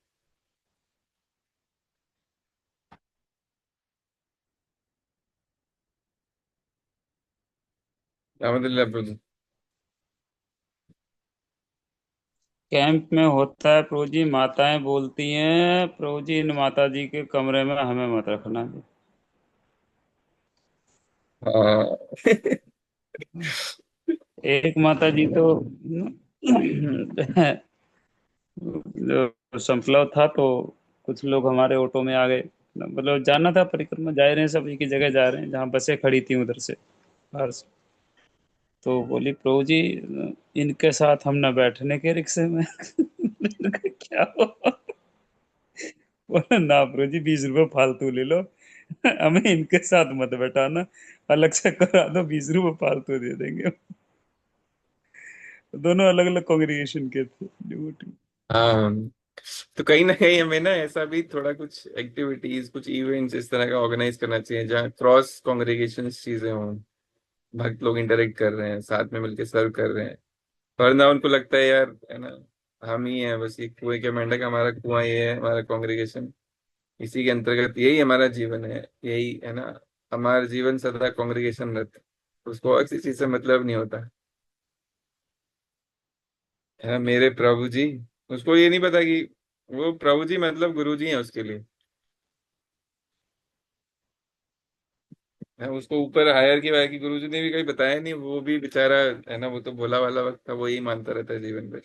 अहमदुल्ला प्रभु जी। कैंप में होता है प्रभु जी, माताएं बोलती हैं प्रभु जी इन माता जी के कमरे में हमें मत रखना जी। हाँ। एक माता जी तो जो संपलव था तो कुछ लोग हमारे ऑटो में आ गए, मतलब जाना था परिक्रमा, जा रहे हैं सब एक ही जगह जा रहे हैं जहाँ बसें खड़ी थी उधर से, बाहर से। तो बोली प्रभु जी इनके साथ हम न बैठने के रिक्शे में। मैंने कहा, क्या हुआ? बोला ना प्रभु जी 20 रुपए फालतू ले लो, हमें इनके साथ मत बैठाना, अलग से करा दो, 20 रुपए फालतू दे देंगे। दोनों अलग अलग कांग्रेगेशन के थे डिवोटी। हाँ, तो कहीं ना कहीं हमें ना ऐसा भी थोड़ा कुछ एक्टिविटीज, कुछ इवेंट्स इस तरह का ऑर्गेनाइज करना चाहिए जहाँ क्रॉस कांग्रेगेशन चीजें हों, भक्त लोग इंटरेक्ट कर रहे हैं, साथ में मिलकर सर्व कर रहे हैं, वरना उनको लगता है यार है ना हम ही हैं बस, ये कुएं के मेंढक, हमारा कुआं ये है, हमारा कांग्रेगेशन, इसी के अंतर्गत यही हमारा जीवन है, यही है ना, हमारा जीवन सदा कांग्रेगेशन रत, उसको और किसी चीज से मतलब नहीं होता है ना। मेरे प्रभु जी, उसको ये नहीं पता कि वो प्रभु जी मतलब गुरु जी हैं उसके लिए, है उसको ऊपर हायर किया है कि गुरु जी ने भी कहीं बताया नहीं, वो भी बेचारा है ना, वो तो भोला वाला वक्त था, वो यही मानता रहता है जीवन भर।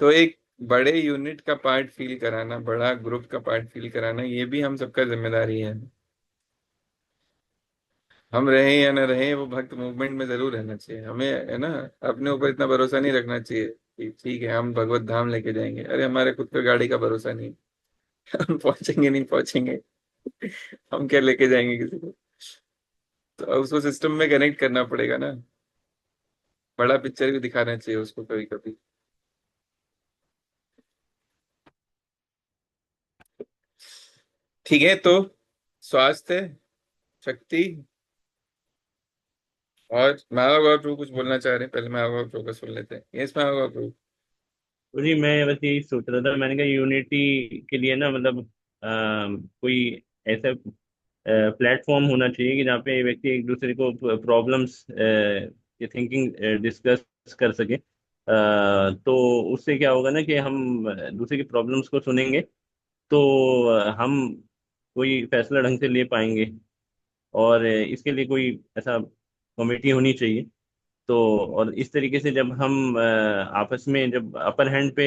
तो एक बड़े यूनिट का पार्ट फील कराना, बड़ा ग्रुप का पार्ट फील कराना, ये भी हम सबका जिम्मेदारी है। हम रहें या ना रहें, वो भक्त मूवमेंट में जरूर रहना चाहिए हमें, है ना। अपने ऊपर इतना भरोसा नहीं रखना चाहिए कि ठीक है हम भगवत धाम लेके जाएंगे, अरे हमारे खुद के गाड़ी का भरोसा नहीं। हम पहुंचेंगे नहीं पहुंचेंगे, हम क्या लेके जाएंगे किसी को? तो उसको सिस्टम में कनेक्ट करना पड़ेगा ना, बड़ा पिक्चर भी दिखाना चाहिए उसको कभी कभी। ठीक है, तो स्वास्थ्य, शक्ति, और महागौर प्रभु कुछ बोलना चाह रहे हैं? पहले महागौर प्रभु का सुन लेते हैं। यस महागौर प्रभु। तो जी मैं बस यही सोच रहा था, मैंने कहा यूनिटी के लिए ना मतलब कोई ऐसा प्लेटफॉर्म होना चाहिए कि जहाँ पे व्यक्ति एक दूसरे को प्रॉब्लम्स की थिंकिंग डिस्कस कर सके। तो उससे क्या होगा ना कि हम दूसरे की प्रॉब्लम्स को सुनेंगे, तो हम कोई फैसला ढंग से ले पाएंगे। और इसके लिए कोई ऐसा कमेटी होनी चाहिए तो और इस तरीके से जब हम आपस में जब अपर हैंड पे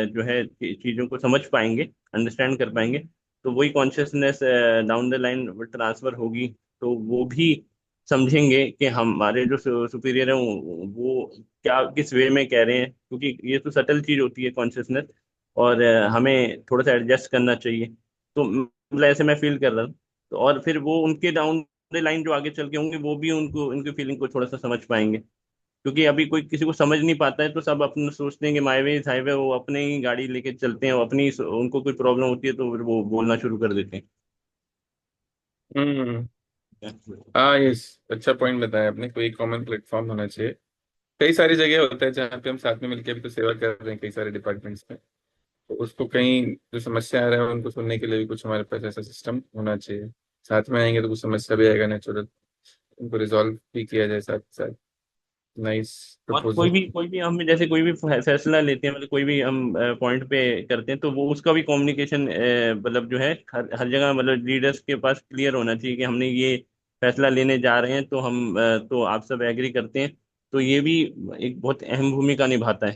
जो है चीज़ों को समझ पाएंगे, अंडरस्टैंड कर पाएंगे, तो वही consciousness down the line transfer होगी। तो वो भी समझेंगे कि हमारे जो सुपीरियर है वो क्या किस वे में कह रहे हैं, क्योंकि ये तो सटल चीज होती है कॉन्शियसनेस, और हमें थोड़ा सा एडजस्ट करना चाहिए। तो मतलब ऐसे मैं फील कर रहा हूँ। तो और फिर वो उनके डाउन द लाइन जो आगे चल के होंगे वो भी उनको उनकी फीलिंग को थोड़ा सा समझ पाएंगे, क्योंकि अभी कोई किसी को समझ नहीं पाता है, तो सब अपने सोचते हैं कि माई वे हाईवे, वो अपने ही गाड़ी लेके चलते हैं, वो अपनी उनको कोई प्रॉब्लम होती है तो फिर वो बोलना शुरू कर देते हम्म। हैं। हाँ, यस, अच्छा पॉइंट बताया आपने, कोई कॉमन प्लेटफॉर्म होना चाहिए। कई सारी जगह होता है जहाँ पे हम साथ में मिलकर भी तो सेवा कर रहे हैं कई सारे डिपार्टमेंट्स में, तो उसको कहीं जो समस्या आ रहा है उनको सुनने के लिए भी कुछ हमारे पास ऐसा सिस्टम होना चाहिए। साथ में आएंगे तो कुछ समस्या भी आएगा नेचुरल, उनको रिजॉल्व भी किया जाए साथ साथ। नाइस और प्रपोजल। कोई भी हम जैसे कोई भी फैसला लेते हैं, मतलब कोई भी हम पॉइंट पे करते हैं, तो वो उसका भी कम्युनिकेशन मतलब जो है हर जगह मतलब लीडर्स के पास क्लियर होना चाहिए कि हमने ये फैसला लेने जा रहे हैं, तो हम तो आप सब एग्री करते हैं। तो ये भी एक बहुत अहम भूमिका निभाता है।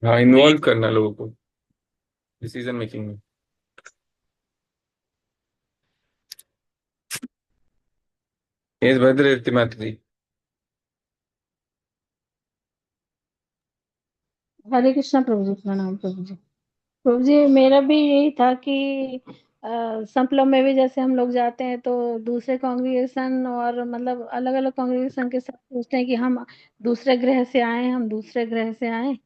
हाँ, तो ये इन्वॉल्व करना लोगों को डिसीजन मेकिंग में। यस, भद्र तिमात्री। हरे कृष्णा प्रभु जी, प्रणाम प्रभु जी। प्रभु जी, मेरा भी यही था कि संपलम में भी जैसे हम लोग जाते हैं तो दूसरे कांग्रेगेशन और मतलब अलग अलग कांग्रेगेशन के साथ सोचते हैं कि हम दूसरे ग्रह से आए, हम दूसरे ग्रह से आए,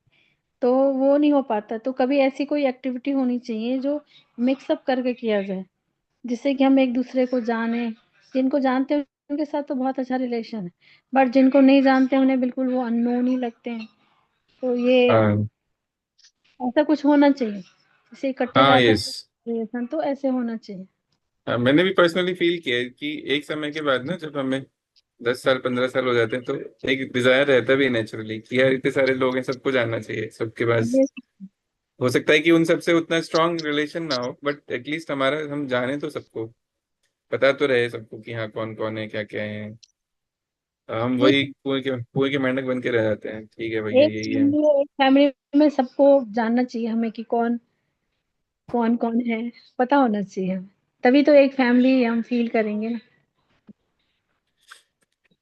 तो वो नहीं हो पाता। तो कभी ऐसी कोई एक्टिविटी होनी चाहिए जो मिक्सअप करके किया जाए, जिससे कि हम एक दूसरे को जाने। जिनको जानते हैं उनके साथ तो बहुत अच्छा रिलेशन है, बट जिनको नहीं जानते उन्हें बिल्कुल वो अननोन ही लगते हैं। तो ये हाँ ऐसा कुछ होना चाहिए, जैसे इकट्ठे हाँ, जाते यस। हैं रिलेशन, तो ऐसे होना चाहिए। हाँ, मैंने भी पर्सनली फील किया है कि एक समय के बाद ना, जब हमें 10 साल 15 साल हो जाते हैं, तो एक डिजायर रहता भी नेचुरली कि यार इतने सारे लोग हैं, सबको जानना चाहिए, सबके पास। ये हो सकता है कि उन सबसे उतना स्ट्रांग रिलेशन ना हो, बट एटलीस्ट हमारा हम जाने तो सबको, पता तो रहे सबको कि हाँ कौन कौन है, क्या क्या है। हम ये वही कुएं के मेंढक बन के रह जाते हैं, ठीक है भैया यही है। एक फैमिली में सबको जानना चाहिए हमें कि कौन कौन कौन है, पता होना चाहिए हमें। तभी तो एक फैमिली हम फील करेंगे ना।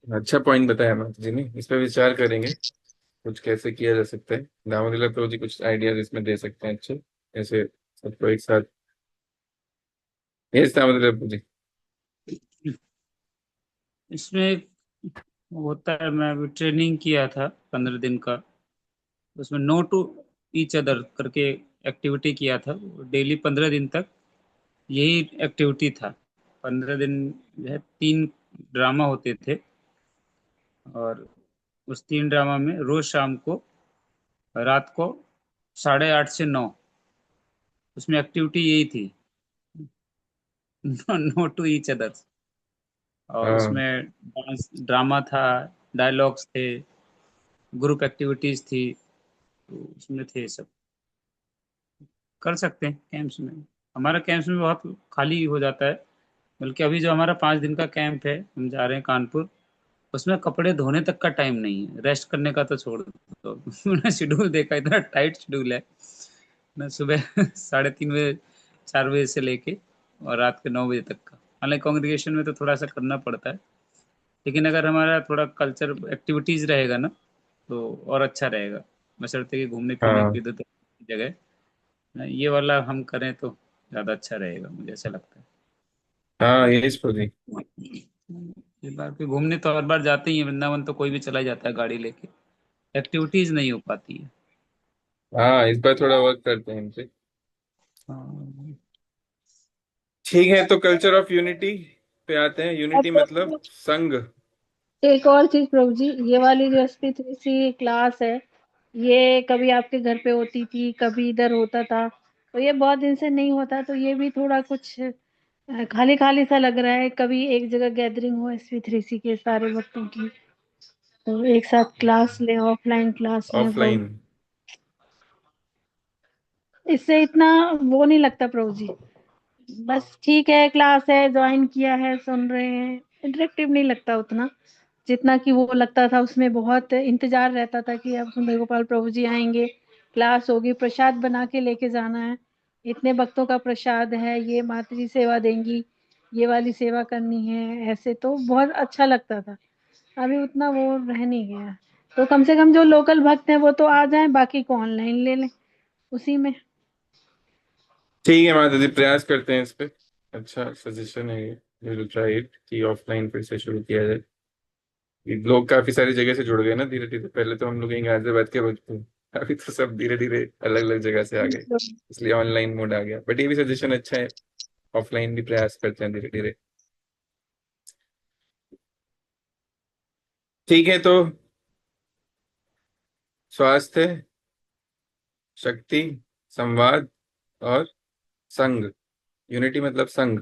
अच्छा पॉइंट बताया माता जी ने, इस पर विचार करेंगे कुछ कैसे किया जा सकता है। दामोदर प्रभु जी कुछ आइडियाज इसमें दे सकते हैं अच्छे, ऐसे सबको एक साथ। यस दामोदर प्रभु जी। इसमें होता है, मैं अभी ट्रेनिंग किया था 15 दिन का, उसमें नो टू ईच अदर करके एक्टिविटी किया था। डेली 15 दिन तक यही एक्टिविटी था। 15 दिन जो है 3 ड्रामा होते थे, और उस 3 ड्रामा में रोज शाम को, रात को 8:30 से 9, उसमें एक्टिविटी यही थी। Know to each other. और हाँ उसमें डांस ड्रामा था, डायलॉग्स थे, ग्रुप एक्टिविटीज थी, तो उसमें थे सब। कर सकते हैं कैंप्स में। हमारा कैंप्स में बहुत खाली हो जाता है, बल्कि अभी जो हमारा 5 दिन का कैंप है, हम जा रहे हैं कानपुर, उसमें कपड़े धोने तक का टाइम नहीं है, रेस्ट करने का तो छोड़ दो। मैंने शेड्यूल देखा, इतना टाइट शेड्यूल है ना, सुबह 3:30 बजे 4 बजे से लेके और रात के 9 बजे तक का। हालांकि कांग्रेगेशन में तो थोड़ा सा करना पड़ता है, लेकिन अगर हमारा थोड़ा कल्चर एक्टिविटीज रहेगा ना, तो और अच्छा रहेगा। बशर्ते कि घूमने फिरने की हाँ इधर उधर की जगह ना, ये वाला हम करें तो ज़्यादा अच्छा रहेगा, मुझे ऐसा लगता है। हाँ, यस प्रभु जी। इस बार के घूमने तो हर बार जाते ही हैं, वृंदावन तो कोई भी चला जाता है गाड़ी लेके, एक्टिविटीज नहीं हो पाती है। हाँ, इस बार थोड़ा वर्क करते हैं इनसे। हाँ। ठीक है, तो कल्चर ऑफ यूनिटी पे आते हैं। यूनिटी मतलब संघ। एक और चीज प्रभु जी, ये वाली जो एसपी3 क्लास है, ये कभी आपके घर पे होती थी, कभी इधर होता था, तो ये बहुत दिन से नहीं होता, तो ये भी थोड़ा कुछ खाली खाली सा लग रहा है। कभी एक जगह गैदरिंग हो एसपी3 के सारे बच्चों की, तो एक साथ क्लास लें, ऑफलाइन क्लास लें प्रभु। ऑफलाइन। इससे इतना वो नहीं लगता प्रभु जी, बस ठीक है, क्लास है, ज्वाइन किया है, सुन रहे हैं, इंटरेक्टिव नहीं लगता उतना। जितना कि वो लगता था उसमें बहुत इंतजार रहता था कि अब सुंदर गोपाल प्रभु जी आएंगे, क्लास होगी, प्रसाद बना के लेके जाना है, इतने भक्तों का प्रसाद है, ये माता जी सेवा देंगी, ये वाली सेवा करनी है, ऐसे तो बहुत अच्छा लगता था। अभी उतना वो रह नहीं गया। तो कम से कम जो लोकल भक्त हैं वो तो आ जाएं, बाकी को ऑनलाइन ले लें उसी में। ठीक है माता जी, प्रयास करते हैं इस पे। अच्छा सजेशन है ये, विल ट्राई इट कि ऑफलाइन फिर से शुरू किया जाए। ये लोग काफी सारी जगह से जुड़ गए ना धीरे धीरे, पहले तो हम लोग यहीं गाजियाबाद के बचते, अभी तो सब धीरे धीरे अलग अलग जगह से आ गए, इसलिए ऑनलाइन मोड आ गया। बट ये भी सजेशन अच्छा है, ऑफलाइन भी प्रयास करते हैं धीरे धीरे। ठीक है, तो स्वास्थ्य, शक्ति, संवाद और संघ, यूनिटी मतलब संघ।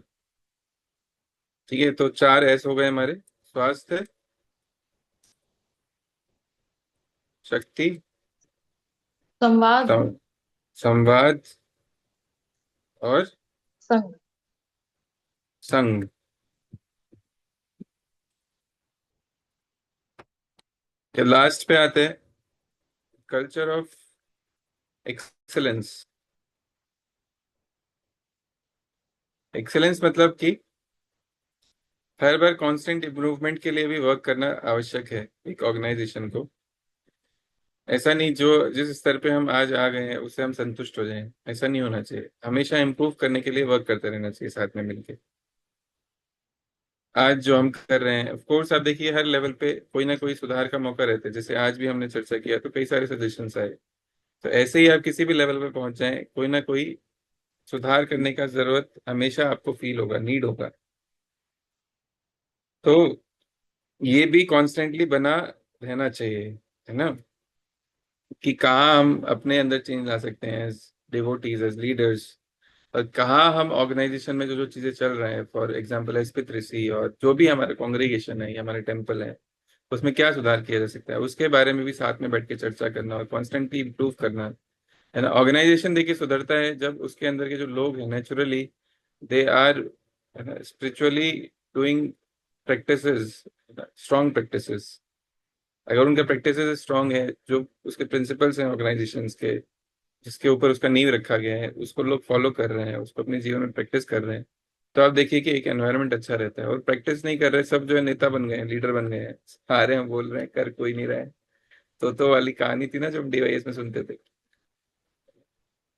ठीक है, तो 4 एस हो गए हमारे, स्वास्थ्य, शक्ति, संवाद, सं, संवाद और संघ। संघ। के लास्ट पे आते हैं कल्चर ऑफ एक्सेलेंस। एक्सेलेंस मतलब कि हर बार कांस्टेंट इम्प्रूवमेंट के लिए भी वर्क करना आवश्यक है एक ऑर्गेनाइजेशन को। ऐसा नहीं जो जिस स्तर पे हम आज आ गए हैं उससे हम संतुष्ट हो जाएं, ऐसा नहीं होना चाहिए। हमेशा इम्प्रूव करने के लिए वर्क करते रहना चाहिए साथ में मिलके। आज जो हम कर रहे हैं, ऑफ कोर्स आप देखिए हर लेवल पे कोई ना कोई सुधार का मौका रहता है। जैसे आज भी हमने चर्चा किया तो कई सारे सजेशंस आए। तो ऐसे ही आप किसी भी लेवल पे पहुंच जाएं, कोई ना कोई सुधार करने का जरूरत हमेशा आपको फील होगा, नीड होगा। तो ये भी कॉन्स्टेंटली बना रहना चाहिए, है ना, कि कहाँ हम अपने अंदर चेंज ला सकते हैं एज डिवोटीज, एज लीडर्स, और कहाँ हम ऑर्गेनाइजेशन में जो जो चीजें चल रहे हैं, फॉर एग्जांपल एसपी3सी और जो भी हमारे कॉन्ग्रीगेशन है या हमारे टेम्पल है, उसमें क्या सुधार किया जा सकता है, उसके बारे में भी साथ में बैठ के चर्चा करना और कॉन्स्टेंटली इम्प्रूव करना, है ना। ऑर्गेनाइजेशन देखिए सुधरता है जब उसके अंदर के जो लोग हैं naturally they are spiritually doing practices, strong practices. अगर उनका प्रैक्टिसेस स्ट्रांग है, जो उसके प्रिंसिपल्स हैं ऑर्गेनाइजेशन के, जिसके ऊपर उसका नींव रखा गया है, उसको लोग फॉलो कर रहे हैं, उसको अपने जीवन में प्रैक्टिस कर रहे हैं, तो आप देखिए कि एक एनवायरनमेंट अच्छा रहता है। और प्रैक्टिस नहीं कर रहे सब जो है नेता बन गए हैं, लीडर बन गए हैं, आ रहे हैं बोल रहे हैं, कर कोई नहीं रहा है। तो वाली कहानी थी ना जो हम डीवाईएस में सुनते थे,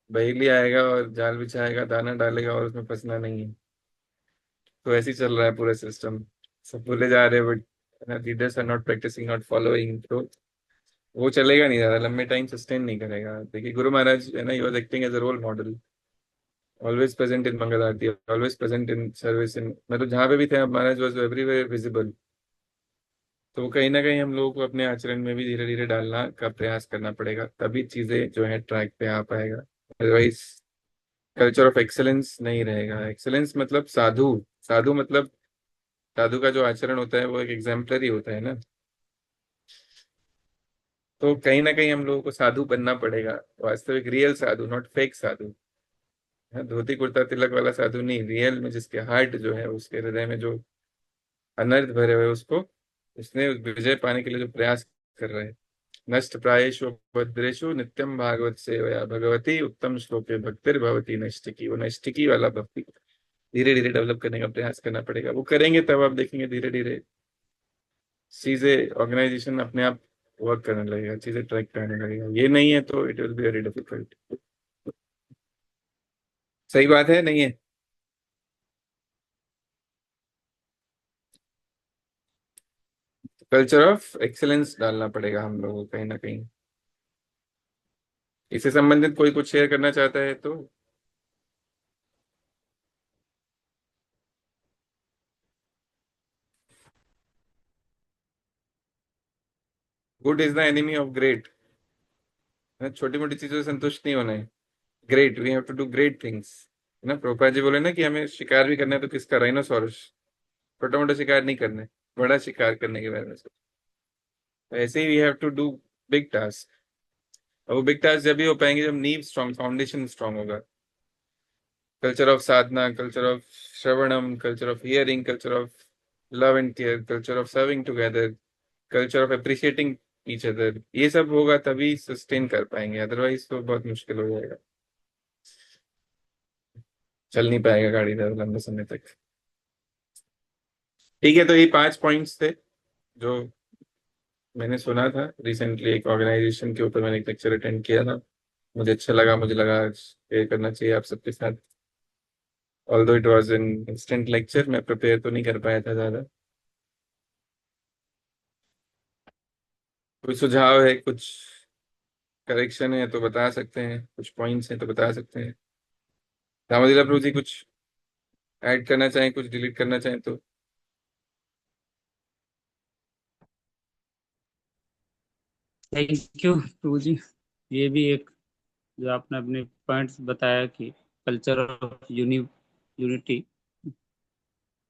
बहेली आएगा और जाल बिछाएगा, दाना डालेगा और उसमें फंसना नहीं है। तो ऐसे ही चल रहा है पूरा सिस्टम, सब बोले जा रहे हैं but leaders are not practicing, not following. तो वो चलेगा नहीं, ज्यादा लंबे टाइम सस्टेन नहीं करेगा। देखिए गुरु महाराज है ना, he was acting as a role model, always present in Mangal Aarti, always present in service, in मतलब जहाँ पे भी थे महाराज वॉज एवरीवेयर विजिबल। तो वो कहीं ना कहीं हम लोगों को अपने आचरण में भी धीरे धीरे डालना का प्रयास करना पड़ेगा, तभी चीजें जो है ट्रैक पे आ पाएगा। अदरवाइज कल्चर ऑफ एक्सेलेंस नहीं रहेगा। एक्सेलेंस मतलब साधु, साधु मतलब साधु का जो आचरण होता है वो एक एग्जाम्पलरी होता है ना। तो कहीं ना कहीं हम लोगों को साधु बनना पड़ेगा, वास्तविक रियल साधु, नॉट फेक साधु। हाँ, धोती कुर्ता तिलक वाला साधु नहीं, रियल में जिसके हार्ट जो है, उसके हृदय में जो अनर्थ भरे हुए उसको, उसने विजय पाने के लिए जो प्रयास कर रहे हैं। नष्ट प्रायेषु भद्रेषु नित्यम भागवत सेवया भगवती उत्तम श्लोके भक्तिर्भवती नैष्ठिकी। वो नैष्ठिकी वाला भक्ति धीरे धीरे डेवलप करने का प्रयास करना पड़ेगा। वो करेंगे तब आप देखेंगे धीरे धीरे चीजें, ऑर्गेनाइजेशन अपने आप वर्क करने लगेगा, चीजें ट्रैक पे आने लगेगा। ये नहीं है तो it will be very difficult. सही बात है नहीं है? कल्चर ऑफ एक्सेलेंस डालना पड़ेगा हम लोगों को कहीं ना कहीं। इससे संबंधित कोई कुछ शेयर करना चाहता है तो? Good is the enemy of great. छोटी मोटी चीजों से संतुष्ट नहीं होना है। Great, we have to do great things, है ना। प्रभुपाद जी बोले ना कि हमें शिकार भी करना है तो किसका, राइनोसॉरस। छोटा मोटा शिकार नहीं करना है, बड़ा शिकार करने के बारे में सोचो। तो ऐसे ही we have to do big task. और वो बिग टास्क जब भी हो पाएंगे जब नींव स्ट्रॉन्ग, फाउंडेशन स्ट्रॉन्ग होगा। Culture of sadhana, culture of shravanam, culture of hearing, culture of love and care, culture of serving together, culture of appreciating each other, ये सब होगा तभी सस्टेन कर पाएंगे, अदरवाइज तो बहुत मुश्किल हो जाएगा, चल नहीं पाएगा गाड़ी ज्यादा लंबे समय तक। ठीक है, तो ये 5 पॉइंट्स थे जो मैंने सुना था रिसेंटली। एक ऑर्गेनाइजेशन के ऊपर मैंने एक लेक्चर अटेंड किया था, मुझे अच्छा लगा, मुझे लगा शेयर करना चाहिए आप सबके साथ। Although it was an instant lecture, मैं प्रिपेयर तो नहीं कर पाया था ज़्यादा। कोई सुझाव है, कुछ करेक्शन है तो बता सकते हैं, कुछ पॉइंट्स हैं तो बता सकते हैं। रामदिला प्रभु जी कुछ ऐड करना चाहें, कुछ डिलीट करना चाहें तो। थैंक यू प्रभु जी। ये भी एक जो आपने अपने पॉइंट्स बताया कि कल्चर ऑफ यूनिटी,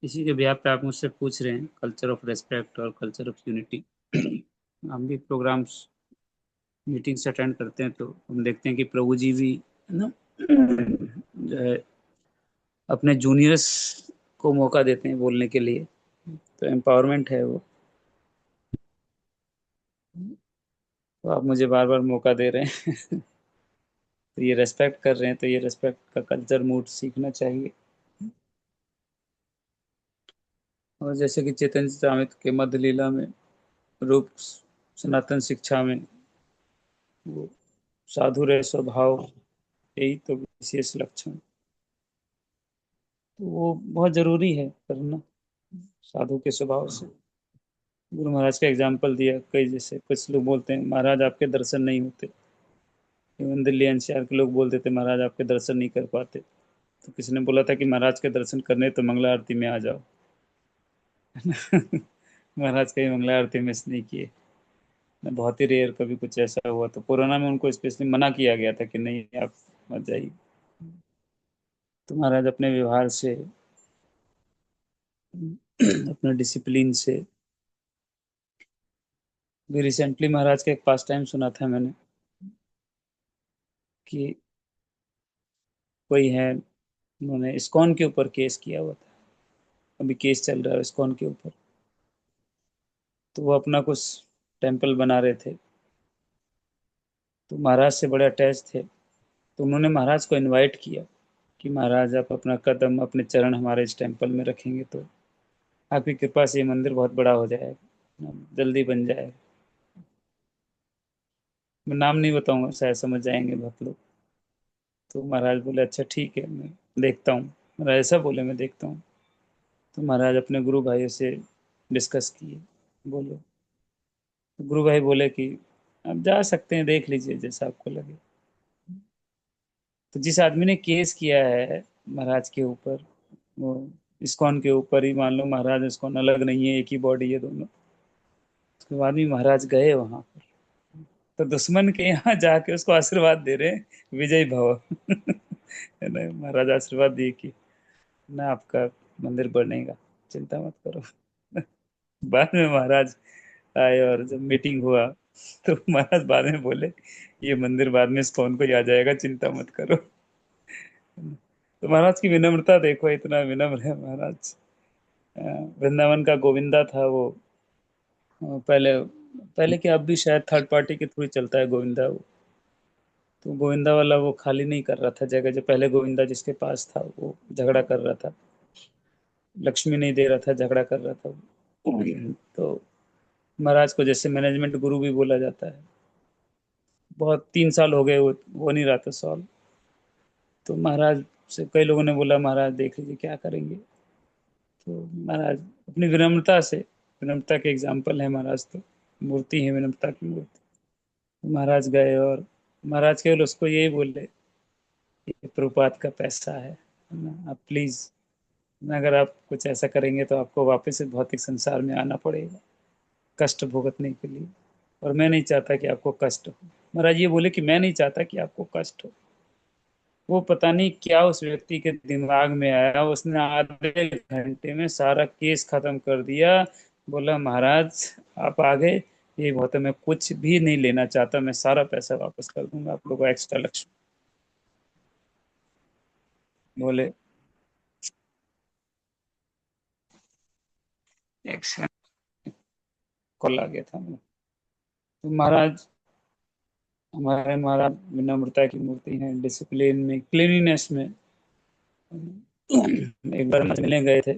इसी के बिहाफ पे आप मुझसे पूछ रहे हैं कल्चर ऑफ रेस्पेक्ट और कल्चर ऑफ यूनिटी। हम भी प्रोग्राम्स मीटिंग्स अटेंड करते हैं तो हम देखते हैं कि प्रभु जी भी है ना जो है अपने जूनियर्स को मौका देते हैं बोलने के लिए, तो एम्पावरमेंट है वो। तो आप मुझे बार बार मौका दे रहे हैं तो ये रेस्पेक्ट कर रहे हैं, तो ये रेस्पेक्ट का कल्चर मूड सीखना चाहिए। और जैसे कि चैतन्य चरितामृत के मध्य लीला में रूप सनातन शिक्षा में वो साधु रहे स्वभाव, यही तो विशेष लक्षण, तो वो बहुत जरूरी है करना साधु के स्वभाव से। गुरु महाराज का एग्जाम्पल दिया, कई जैसे कुछ लोग बोलते हैं महाराज आपके दर्शन नहीं होते, इवन दिल्ली एनसीआर के लोग बोलते थे महाराज आपके दर्शन नहीं कर पाते, तो किसी ने बोला था कि महाराज के दर्शन करने तो मंगला आरती में आ जाओ। महाराज कहीं मंगला आरती मिस नहीं किए, बहुत ही रेयर कभी कुछ ऐसा हुआ, तो कोरोना में उनको स्पेशली मना किया गया था कि नहीं आप मत जाइए। तो महाराज अपने व्यवहार से अपने डिसिप्लिन से भी। रिसेंटली महाराज का एक पास टाइम सुना था मैंने कि कोई है, उन्होंने इस्कॉन के ऊपर केस किया हुआ था, अभी केस चल रहा है इस्कॉन के ऊपर। तो वो अपना कुछ टेम्पल बना रहे थे, तो महाराज से बड़े अटैच थे, तो उन्होंने महाराज को इनवाइट किया कि महाराज आप अपना कदम अपने चरण हमारे इस टेम्पल में रखेंगे तो आपकी कृपा से ये मंदिर बहुत बड़ा हो जाएगा, जल्दी बन जाएगा। मैं नाम नहीं बताऊंगा, शायद समझ जाएंगे बहुत लोग। तो महाराज बोले अच्छा ठीक है मैं देखता हूँ। महाराज ऐसा बोले मैं देखता हूँ। तो महाराज अपने गुरु भाइयों से डिस्कस किए, बोलो। तो गुरु भाई बोले कि आप जा सकते हैं, देख लीजिए जैसा आपको लगे। तो जिस आदमी ने केस किया है महाराज के ऊपर, वो इस्कॉन के ऊपर ही, मान लो महाराज इस्कॉन अलग नहीं है, एक ही बॉडी है दोनों, उसके बाद भी महाराज गए वहां पर, तो दुश्मन के यहाँ जाके उसको आशीर्वाद दे रहे हैं, विजय भव। है ना, महाराज आशीर्वाद दिए कि ना आपका मंदिर बनेगा, चिंता मत करो। बाद में महाराज आए और जब मीटिंग हुआ तो महाराज बाद में बोले ये मंदिर बाद में इस्कॉन को ही आ जाएगा, चिंता मत करो। तो महाराज की विनम्रता देखो, इतना विनम्र है महाराज। अ, वृंदावन का गोविंदा था वो, पहले पहले क्या, अब भी शायद थर्ड पार्टी के थ्रू ही चलता है गोविंदा वो। तो गोविंदा वाला वो खाली नहीं कर रहा था जगह, जो पहले गोविंदा जिसके पास था वो झगड़ा कर रहा था, लक्ष्मी नहीं दे रहा था, झगड़ा कर रहा था वो। तो महाराज को जैसे मैनेजमेंट गुरु भी बोला जाता है, बहुत 3 साल हो गए वो हो नहीं रहा था सॉल्व। तो महाराज से कई लोगों ने बोला महाराज देख लीजिए क्या करेंगे। तो महाराज अपनी विनम्रता से, विनम्रता के एग्जाम्पल है महाराज, तो मूर्ति है विनम्रता की मूर्ति। तो महाराज गए और महाराज केवल उसको यही बोले ये प्रभुपाद का पैसा है ना, आप प्लीज, अगर आप कुछ ऐसा करेंगे तो आपको वापस से भौतिक संसार में आना पड़ेगा कष्ट भुगतने के लिए, और मैं नहीं चाहता कि आपको कष्ट हो। महाराज ये बोले कि मैं नहीं चाहता कि आपको कष्ट हो। वो पता नहीं क्या उस व्यक्ति के दिमाग में आया, उसने आधे घंटे में सारा केस खत्म कर दिया। बोला महाराज आप आ गए, ये बहुत है, मैं कुछ भी नहीं लेना चाहता, मैं सारा पैसा वापस कर दूंगा आप लोगों को, एक्स्ट्रा लक्ष्य। बोले एक्शन। कॉल आ गया था। तो महाराज हमारे महाराज विनम्रता की मूर्ति है, डिसिप्लिन में, क्लीनिनेस में। एक बार मिलने गए थे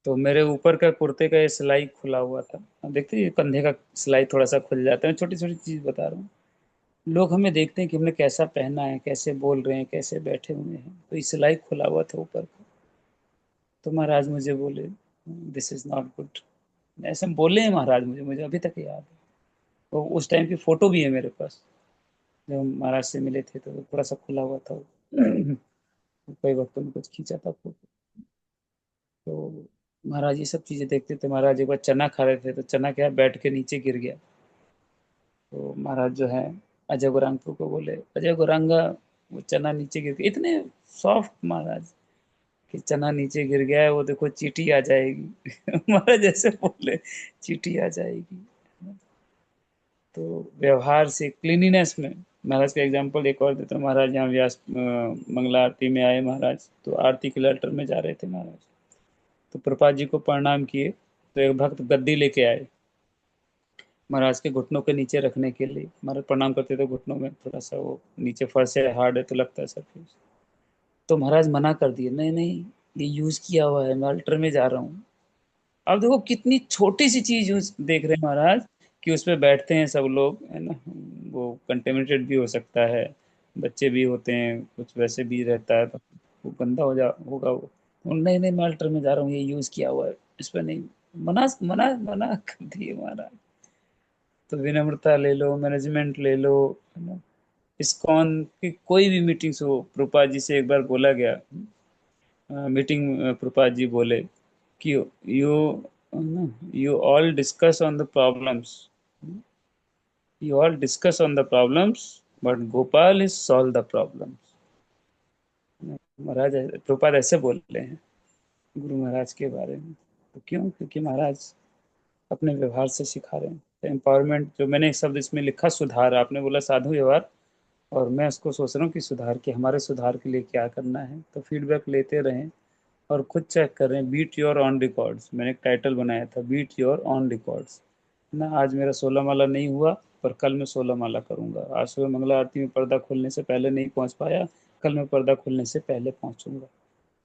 तो मेरे ऊपर का कुर्ते का ये सिलाई खुला हुआ था। अब देखते हैं, ये कंधे का सिलाई थोड़ा सा खुल जाता है। छोटी छोटी चीज बता रहा हूँ। लोग हमें देखते हैं कि हमने कैसा पहना है, कैसे बोल रहे हैं, कैसे बैठे हुए हैं, तो ये सिलाई खुला हुआ था ऊपर का। तो महाराज मुझे बोले, दिस इज नॉट गुड। ऐसे बोले हैं महाराज मुझे, मुझे अभी तक याद है। तो उस टाइम की फोटो भी है मेरे पास, जब हम महाराज से मिले थे तो थोड़ा सा खुला हुआ था वो। कई वक्तों में कुछ खींचा था फोटो। तो महाराज ये सब चीजें देखते थे। महाराज एक बार चना खा रहे थे तो चना क्या है, बैठ के नीचे गिर गया। तो महाराज जो है अजय गौरांगपुर को बोले, अजय गौरांगा वो चना नीचे गिर गया। इतने सॉफ्ट महाराज कि चना नीचे गिर गया है, वो देखो चींटी आ जाएगी। महाराज ऐसे बोले, चींटी आ जाएगी। तो व्यवहार से, क्लीनिनेस में। महाराज का एग्जाम्पल एक और देता हूँ। महाराज यहाँ व्यास मंगला आरती में आए महाराज, तो आरती के लेटर में जा रहे थे महाराज, तो प्रभुपाद जी को प्रणाम किए। तो एक भक्त गद्दी लेके आए महाराज के घुटनों के नीचे रखने के लिए। महाराज प्रणाम करते थे, घुटनों में थोड़ा सा वो नीचे फर्श है, हार्ड है तो लगता है सब कुछ। तो महाराज मना कर दिए, नहीं नहीं ये यूज किया हुआ है, मैं अल्टर में जा रहा हूँ। अब देखो कितनी छोटी सी चीज यूज देख रहे हैं महाराज, कि उस पे बैठते हैं सब लोग, है ना। वो कंटेमिनेटेड भी हो सकता है, बच्चे भी होते हैं, कुछ वैसे भी रहता है, तो वो गंदा हो जा होगा वो। नहीं नहीं मैं अल्टर में जा रहा हूँ, ये यूज किया हुआ है, इस पर नहीं। मना मना मना कर दिए महाराज। तो विनम्रता ले लो, मैनेजमेंट ले लो, है ना। इस्कॉन की कोई भी मीटिंग्स हो, प्रभुपाद जी से एक बार बोला गया, मीटिंग प्रभुपाद जी बोले कि you you all discuss on the problems, you all discuss on the problems, but Gopal is solve the problems. महाराज प्रभुपाद ऐसे बोल रहे हैं गुरु महाराज के बारे में। तो क्यों? क्योंकि महाराज अपने व्यवहार से सिखा रहे हैं एम्पावरमेंट। जो मैंने एक शब्द इसमें लिखा, सुधार, आपने बोला साधु व्यवहार, और मैं उसको सोच रहा हूँ कि सुधार के, हमारे सुधार के लिए क्या करना है। तो फीडबैक लेते रहें और खुद चेक कर रहे हैं। बीट योर ऑन रिकॉर्ड्स, मैंने एक टाइटल बनाया था, बीट योर ऑन रिकॉर्ड्स ना। आज मेरा 16 माला नहीं हुआ, पर कल मैं 16 माला करूंगा। आज सुबह मंगला आरती में पर्दा खुलने से पहले नहीं पहुंच पाया, कल मैं पर्दा खुलने से पहले पहुंचूंगा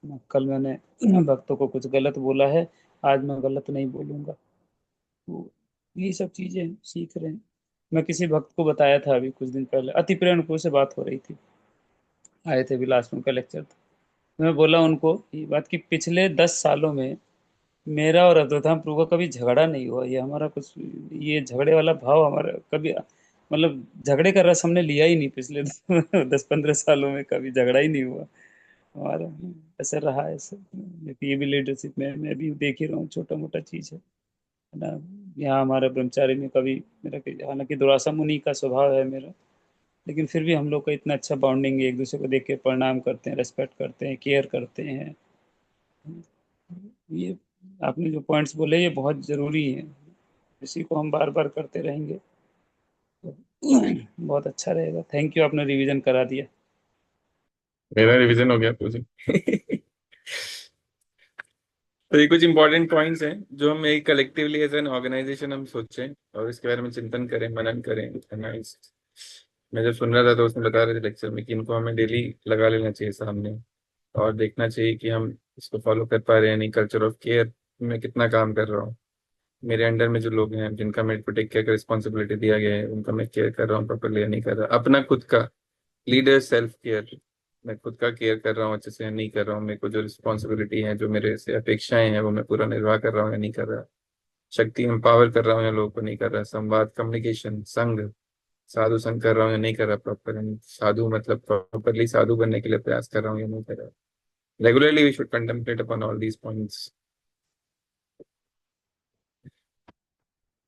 ना। कल मैंने भक्तों को कुछ गलत बोला है, आज मैं गलत नहीं बोलूंगा। तो ये सब चीजें सीख रहे हैं। मैं किसी भक्त को बताया था अभी कुछ दिन पहले, अति प्रिय अनुकूल से बात हो रही थी, आए थे बिलासपुर का लेक्चर था। मैं बोला उनको ये बात कि पिछले 10 सालों में मेरा और अद्वैतानंद प्रभु का कभी झगड़ा नहीं हुआ। ये हमारा कुछ, ये झगड़े वाला भाव हमारा कभी, मतलब झगड़े का रस हमने लिया ही नहीं पिछले 10-15 सालों में, कभी झगड़ा ही नहीं हुआ हमारा। ऐसा रहा है सब। ये भी लीडरशिप में मैं भी देख ही रहा हूँ, छोटा मोटा चीज है ना। यहाँ हमारे ब्रह्मचारी में कभी मेरा, हालांकि दुरासा मुनि का स्वभाव है मेरा, लेकिन फिर भी हम लोग का इतना अच्छा बॉन्डिंग है, एक दूसरे को देख के प्रणाम करते हैं, रेस्पेक्ट करते हैं, केयर करते हैं। ये आपने जो पॉइंट्स बोले ये बहुत जरूरी है, इसी को हम बार बार करते रहेंगे तो बहुत अच्छा रहेगा। थैंक यू, आपने रिवीजन करा दिया। मेरा रिवीजन हो गया पूरी। तो ये कुछ इंपॉर्टेंट पॉइंट्स हैं जो हम एक कलेक्टिवली एज एन ऑर्गेनाइजेशन हम सोचें और इसके बारे में चिंतन करें, मनन करें, एनालाइज। मैं जब सुन रहा था तो उसमें बता रहे थे लेक्चर में कि इनको हमें डेली लगा लेना चाहिए सामने और देखना चाहिए कि हम इसको फॉलो कर पा रहे हैं नहीं। कल्चर ऑफ केयर में कितना काम कर रहा हूँ, मेरे अंडर में जो लोग हैं जिनका मेरे को टेक केयर का रिस्पॉन्सिबिलिटी दिया गया है उनका मैं केयर कर रहा हूँ प्रॉपरली या नहीं कर रहा। अपना खुद का लीडर सेल्फ केयर, मैं खुद का केयर कर रहा हूँ अच्छे से या नहीं कर रहा हूँ। मेरे को जो रिस्पॉन्सिबिलिटी है, जो मेरे से अपेक्षाएं हैं वो मैं पूरा निर्वाह कर रहा हूँ या नहीं कर रहा। शक्ति एम्पावर कर रहा हूँ या लोगों को नहीं कर रहा। संवाद, कम्युनिकेशन, संघ, साधु संघ कर रहा हूँ या नहीं कर रहा प्रॉपर। साधु मतलब प्रॉपरली साधु बनने के लिए प्रयास कर रहा हूँ या नहीं कर रहा। Regularly we should contemplate upon all these points.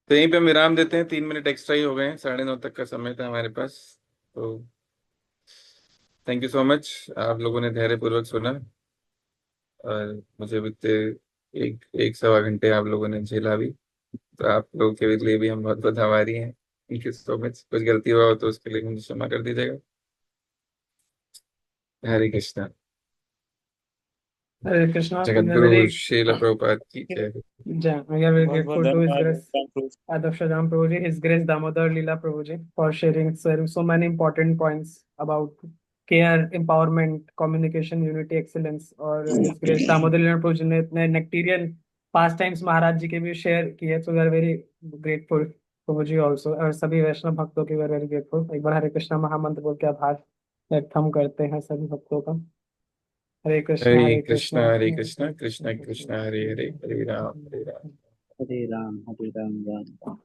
तो यहीं पे हम विराम देते हैं, 3 मिनट एक्स्ट्रा ही हो गए हैं, 9:30 तक का समय था हमारे पास। तो थैंक यू सो मच, आप लोगों ने धैर्यपूर्वक सुना और मुझे बीते एक एक सवा घंटे आप लोगों ने झेला भी। तो आप लोगों के लिए भी हम बहुत बहुत आभारी हैं। Thank you so much. कुछ गलती हुआ हो तो उसके लिए मुझे क्षमा कर दीजिएगा। हरे Krishna. Hare Krishna. We are Jagadguru very Srila Prabhupada की जय। we are very बहुत बहुत grateful to His धन्यवाद Grace Ram Prabhu. Adavshadam Prabhuji, His Grace Damodar Leela Prabhuji, for sharing so many important points about care, empowerment, communication, unity, excellence. और His Grace Damodar Leela Prabhuji ने इतने nectarean पास times महाराज जी के भी share किए, तो we are very grateful Prabhuji also, और सभी वैष्णव भक्तों की वी आर वेरी ग्रेटफुल। एक बार हरे कृष्णा महामंत्र बोल के आभार व्यक्त हम करते हैं सभी भक्तों का। हरे कृष्णा हरे हरे कृष्णा कृष्णा कृष्ण कृष्ण हरे हरे, हरे राम हरे राम। हरे राम राम राम।